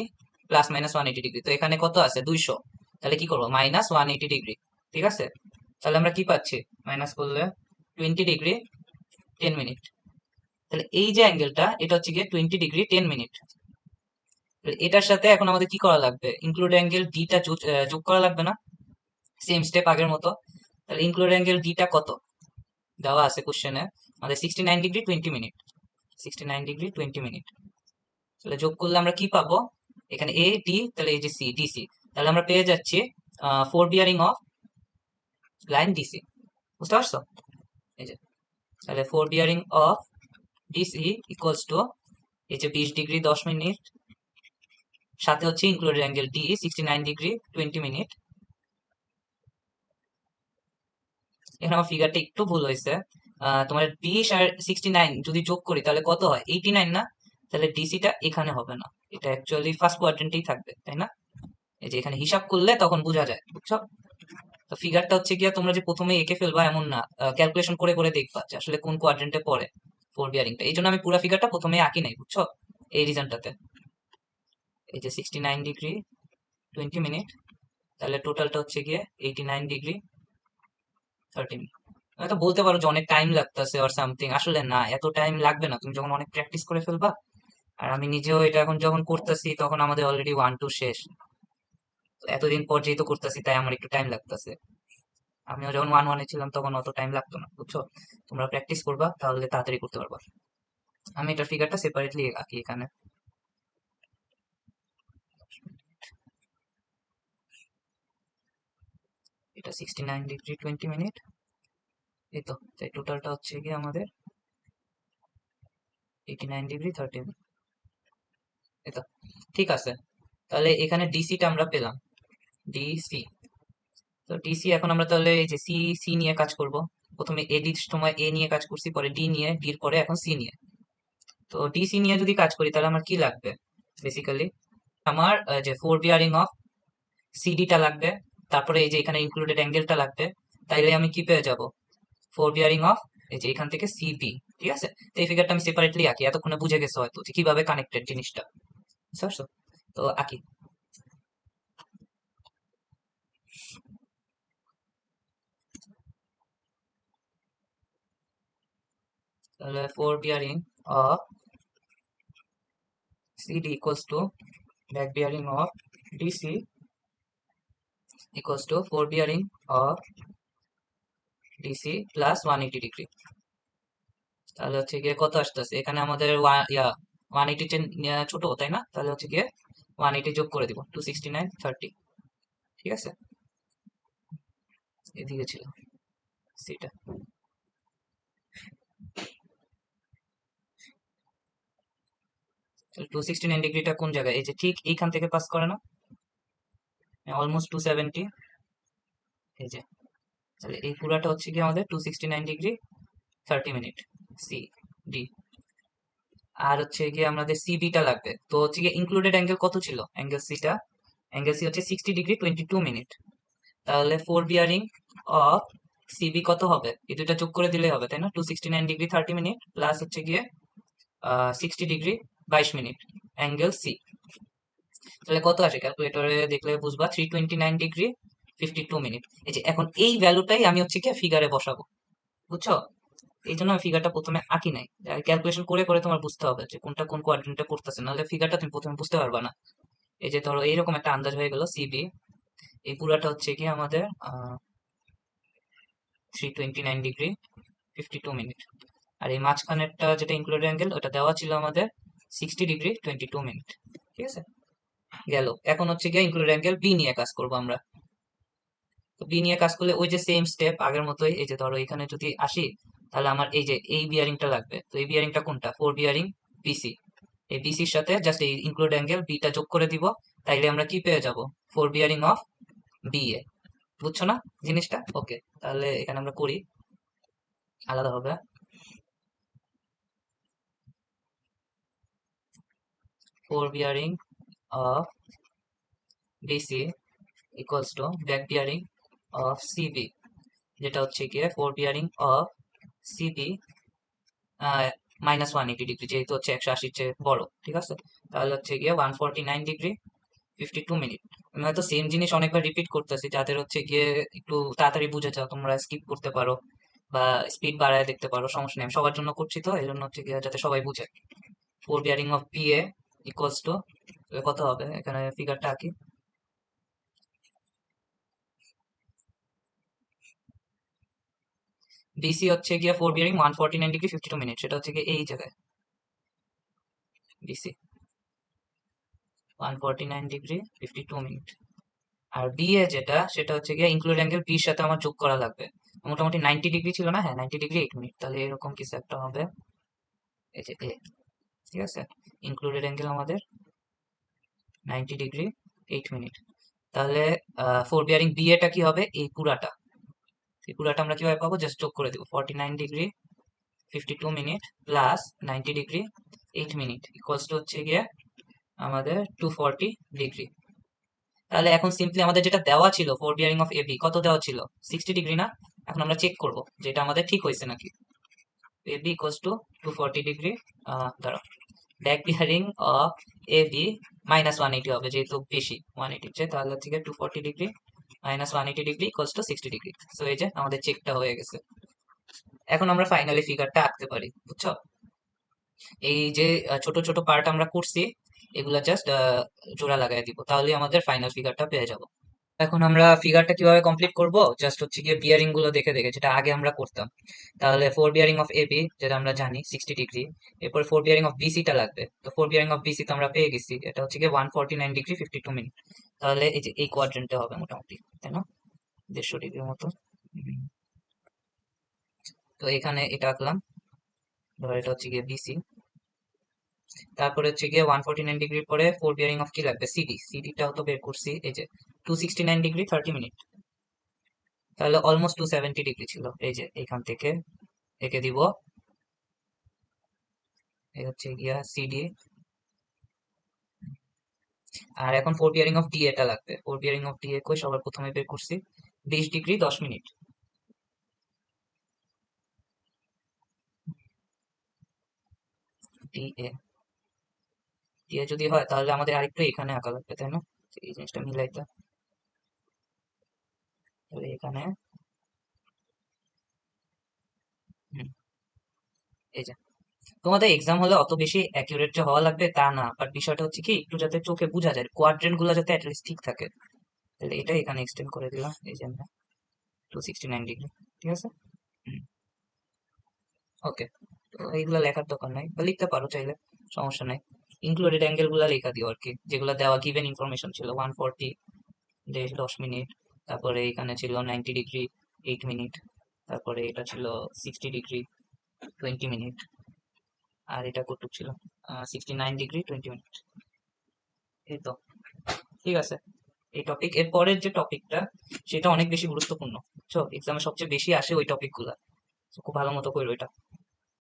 plus minus 180 degree. তো এখানে কত আছে, 200, তাহলে কি করবো, মাইনাস 180 ডিগ্রি, ঠিক আছে? তাহলে আমরা কি পাচ্ছি, মাইনাস করলে 20 ডিগ্রি 10 মিনিট। তাহলে এই যে অ্যাঙ্গেলটা, এটা হচ্ছে গিয়ে 20 ডিগ্রি 10 মিনিট। এটার সাথে এখন আমাদের কি করা লাগবে, ইনক্লুড অ্যাঙ্গেল ডিটা যোগ করা লাগবে না, সেম স্টেপ আগের মতো। তাহলে ইনক্লুড অ্যাঙ্গেল ডিটা কত দেওয়া আছে কোশ্চেনে, আমাদের 69 ডিগ্রি 20 মিনিট, 69 ডিগ্রি 20 মিনিট। তাহলে যোগ করলে আমরা কি পাবো, এখানে এ ডি, তাহলে এই যে সি ডিসি, তাহলে আমরা পেয়ে যাচ্ছি four bearing of line DC, বুঝতে পারছো? এই যে, তাহলে four bearing of DC equals to এই যে 20 ডিগ্রি 10 মিনিট, সাথে হচ্ছে included angle D 69 degree 20 minute. এখানে আমার ফিগারটা একটু ভুল হয়েছে, তোমার 20 আর 69 যদি যোগ করি তাহলে কত হয়, 89 না? তাহলে ডিসিটা এখানে হবে না, এটা অ্যাকচুয়ালি ফার্স্ট কোয়াড্রেন্টেই থাকবে, তাই না? এই যে এখানে হিসাব করলে তখন বোঝা যায়, বুঝছো? তো ফিগারটা হচ্ছে গিয়া তোমরা যে প্রথমে এঁকে ফেলবা এমন না, ক্যালকুলেশন করে করে দেখবা যে আসলে কোন কোয়াড্রেন্টে পড়ে ফোর বিয়ারিংটা। এই জন্য আমি পুরো ফিগারটা প্রথমে আঁকি নাই, বুঝছো? এই রিজনটাতে, এই যে 69 ডিগ্রি 20 মিনিট, তাহলে টোটালটা হচ্ছে গিয়ে 89 ডিগ্রি 30 মিনিট। হয়তো বলতে পারো যে অনেক টাইম লাগতেছে অর সামথিং, আসলে না, এত টাইম লাগবে না, তুমি যখন অনেক প্র্যাকটিস করে ফেলবা। আর আমি নিজেও এটা এখন যখন করতেছি তখন আমাদের অলরেডি ওয়ান টু শেষ, তো এতদিন পর যেহেতু করতেছি তাই আমার একটু টাইম লাগতেছে। আমিও যখন ওয়ান ওয়ানে ছিলাম তখন অত টাইম লাগতো না, বুঝছো? তোমরা প্র্যাকটিস করবা তাহলে তাড়াতাড়ি করতে পারবা। আমি এটার ফিগারটা সেপারেটলি আঁকি এখানে। এটা 69 ডিগ্রি 20 মিনিট, এই তো, তাই টোটালটা হচ্ছে কি আমাদের 89 ডিগ্রি 30 মিনিট। এটা ঠিক আছে। তাহলে এখানে ডিসিটা আমরা পেলাম, ডিসি। তো ডিসি এখন আমরা তাহলে এই যে সি, সি নিয়ে কাজ করব। প্রথমে এডির সময় এ নিয়ে কাজ করছি, পরে ডি নিয়ে, ডির পরে এখন সি নিয়ে। তো ডিসি নিয়ে যদি কাজ করি তাহলে আমার কি লাগবে বেসিক্যালি? আমার যে ফোর বিয়ারিং অফ সিডিটা লাগবে, তারপরে এই যে এখানে ইনক্লুডেড অ্যাঙ্গেলটা লাগবে। তাইলে আমি কি পেয়ে যাব? ফোর বিয়ারিং অফ এই যে এখান থেকে সিবি। ঠিক আছে, তো এই ফিগারটা আমি সেপারেটলি আঁকি, এতক্ষণে বুঝে গেছো হয়তো যে কিভাবে কানেক্টেড জিনিসটা, বুঝতে পারছো? তো আঁকি। তাহলে four bearing of CD equals to back bearing of DC equals to fore bearing of DC plus 180 degree. তাহলে হচ্ছে গিয়ে কত আসতেছে এখানে আমাদের ওয়ান এইটি ছোট, তাই না? তাহলে হচ্ছে গিয়ে 180 যোগ করে দিব, 269 30। ঠিক আছে, এদিকে ছিল সিটা। 269 ডিগ্রিটা কোন জায়গায়? এই যে ঠিক এইখান থেকে পাস করে না, অলমোস্ট 270। এই যে, তাহলে এই পুরাটা হচ্ছে কি আমাদের 269 ডিগ্রি 30 মিনিট, সি ডি। আর হচ্ছে গিয়ে আমাদের সিবিটা লাগবে। তো হচ্ছে গিয়ে ইনক্লুডেড অ্যাঙ্গেল কত ছিল অ্যাঙ্গেল সিটা? অ্যাঙ্গেল সি হচ্ছে 60 ডিগ্রি 22 মিনিট। তাহলে ফোর বিয়ারিং অফ সিবি কত হবে? এই দুইটা যোগ করে দিলেই হবে, তাই না? 269 ডিগ্রি 30 মিনিট প্লাস হচ্ছে গিয়ে 60 ডিগ্রি 22 মিনিট অ্যাঙ্গেল সি। তাহলে কত আসে? ক্যালকুলেটরে দেখলে বুঝবা, 329 ডিগ্রি 52 মিনিট। এই যে এখন এই ভ্যালুটাই আমি হচ্ছে কি ফিগারে বসাবো, বুঝছো? এই জন্য আমি ফিগারটা প্রথমে আঁকি নাই, ক্যালকুলেশন করে করে তোমার বুঝতে হবে যে কোনটা কোন কোয়াড্রেন্টে পড়তেছে, নাহলে ফিগারটা তুমি প্রথমে বুঝতে পারবা না। এই যে ধরো এইরকম একটা আন্দাজ হয়ে গেল সিবি, এই পুরাটা হচ্ছে কি আমাদের 329 ডিগ্রি 52 মিনিট। আর এই মাঝখানেরটা যেটা ইনক্লুডেড অ্যাঙ্গেল, ওটা দেওয়া ছিল আমাদের 60 ডিগ্রি 22 মিনিট। ঠিক আছে, গেল। এখন হচ্ছে গিয়ে ইনক্লুডেড অ্যাঙ্গেল বি নিয়ে কাজ করবো আমরা। তো বি নিয়ে কাজ করলে ওই যে সেম স্টেপ আগের মতোই। এই যে ধরো এখানে যদি আসি, তাহলে আমার এই যে এই বিয়ারিংটা লাগবে। তো এই বিয়ারিংটা কোনটা? Fore bearing BC. এই বিসির সাথে জাস্ট এই ইনক্লুড অ্যাঙ্গেল বিটা যোগ করে দিব, তাইলে আমরা কি পেয়ে যাব? ফোর বিয়ারিং অফ বি এ। বুঝছো না জিনিসটা? ওকে, তাহলে এখানে আমরা করি আলাদা হবে। Fore bearing of BC equals to back bearing of CB, যেটা হচ্ছে গিয়ে fore bearing of CB -180 degree, যেহেতু হচ্ছে 180-র চেয়ে বড়। ঠিক আছে, তাহলে হচ্ছে গিয়ে 149 ডিগ্রি 52 মিনিট। আমি হয়তো সেম জিনিস অনেকবার রিপিট করতেছি, যাদের হচ্ছে গিয়ে একটু তাড়াতাড়ি বুঝে যাও তোমরা স্কিপ করতে পারো বা স্পিড বাড়ায় দেখতে পারো, সমস্যা নেই। আমি সবার জন্য করছি, তো এই জন্য হচ্ছে গিয়ে যাতে সবাই বুঝে। Four bearing of P A equals to কত হবে? এখানে ফিগারটা আঁকি। বিসি হচ্ছে গিয়ে ফোর বিয়ারিং 149 ডিগ্রি 52 মিনিট, সেটা হচ্ছে গিয়ে এই জায়গায় BC 149 degree 52 minute. R B A যেটা, সেটা হচ্ছে গিয়ে ইনক্লুড অ্যাঙ্গেল বির সাথে আমার যোগ করা লাগবে। মোটামুটি 90 ডিগ্রি ছিল না? হ্যাঁ, 90 ডিগ্রি 8 মিনিট। তাহলে এরকম কিছু একটা হবে। এই যে এ, ঠিক আছে, ইনক্লুডেড অ্যাঙ্গেল আমাদের 90 ডিগ্রি 8 মিনিট। তাহলে ফোর বিয়ারিং বি এটা কি হবে? এই পুরাটা আমরা কিভাবে পাবো? জাস্ট যোগ করে দিব, 49 degree 52 minute plus 90 degree 8 minute equals two হচ্ছে গিয়ে আমাদের 240 ডিগ্রি। তাহলে এখন সিম্পলি আমাদের যেটা দেওয়া ছিল ফোর বিয়ারিং অফ এবি, কত দেওয়া ছিল? 60 ডিগ্রি না? এখন আমরা চেক করব যে এটা আমাদের ঠিক হয়েছে নাকি। এবি ইকুয়ালস টু 240 ডিগ্রি, দাঁড়াও, ব্যাক বিয়ারিং অফ এবি -180 হবে, যেহেতু বেশি 180 চেয়ে। তাহলে হচ্ছে 240 degree -180 degree equals to 60 degree. So এই যে আমাদের চেকটা হয়ে গেছে। এখন আমরা ফাইনালি ফিগারটা আঁকতে পারি, বুঝছো? এই যে ছোট ছোট পার্ট আমরা করছি, এগুলা জাস্ট জোড়া লাগাই দিব, তাহলে আমাদের ফাইনাল ফিগারটা পেয়ে যাব। এখন আমরা ফিগারটা কিভাবে কমপ্লিট করব? জাস্ট হচ্ছে গিয়ে বিয়ারিং গুলো দেখে দেখে, যেটা আগে আমরা করতাম। তাহলে ফোর বিয়ারিং অফ এবি যেটা আমরা জানি 60 ডিগ্রি, এরপর ফোর বিয়ারিং অফ বিসি টা লাগবে। তো ফোর বিয়ারিং অফ বিসি তো আমরা পেয়ে গেছি, এটা হচ্ছে গিয়ে 149 ডিগ্রি 52 মিনিট। তাহলে এই যে এই কোয়াড্রেন্টে হবে মোটামুটি, তাই না? 150 ডিগ্রির মতো। উম, তো এখানে এটা আঁকলাম, ধর এটা হচ্ছে গিয়ে বিসি। তারপরে হচ্ছে গিয়ে 149 ডিগ্রির পরে ফোর বিয়ারিং অফ কি লাগবে, সিডি, সিডিটাও তো বের করছি, এই যে 269 ডিগ্রি 30 মিনিট, তাহলে অলমোস্ট 270 ডিগ্রি ছিল। এই যে এখান থেকে একে দিব, এই হচ্ছে গিয়া সিডি। আর এখন ফোর বিয়ারিং অফ ডি এটা লাগবে, ফোর বিয়ারিং অফ ডি এ কই সবার প্রথমে বের করছি, 20 degree 10 minute. D A, D A যদি হয় তাহলে আমাদের আরেকটু এখানে আঁকা লাগবে, তাই না? তো এই জিনিসটা মিলাইতে, তাহলে এখানে, হুম, এই যে তোমাদের এক্সাম হলে অত বেশি অ্যাকিউরেট যে হওয়া লাগবে তা না, বাট বিষয়টা হচ্ছে কি একটু যাতে চোখে বোঝা যায়, কোয়াড্রেন্ট গুলো যাতে অ্যাটলিস্ট ঠিক থাকে। তাহলে এটা এখানে এক্সটেন্ড করে দিলাম, এই যে 269 ডিগ্রি, ঠিক আছে। ওকে, তো এইগুলা লেখার দরকার নাই, বা লিখতে পারো চাইলে, সমস্যা নাই। ইনক্লুডেড অ্যাঙ্গেল গুলা লেখা দিও আর কি, যেগুলো দেওয়া গিভেন ইনফরমেশন ছিল, 140 10 মিনিট, তারপরে এখানে ছিল 90 ডিগ্রি 8 মিনিট, তারপরে এটা ছিল 60 ডিগ্রি 20 মিনিট, আর এটা কত ছিল, 69 ডিগ্রি 20 মিনিট। এই তো, ঠিক আছে। এই টপিক এর পরের যে টপিকটা, সেটা অনেক বেশি গুরুত্বপূর্ণ, বুঝছো, এক্সামে সবচেয়ে বেশি আসে ওই টপিক গুলা। তো খুব ভালো মতো করো এটা।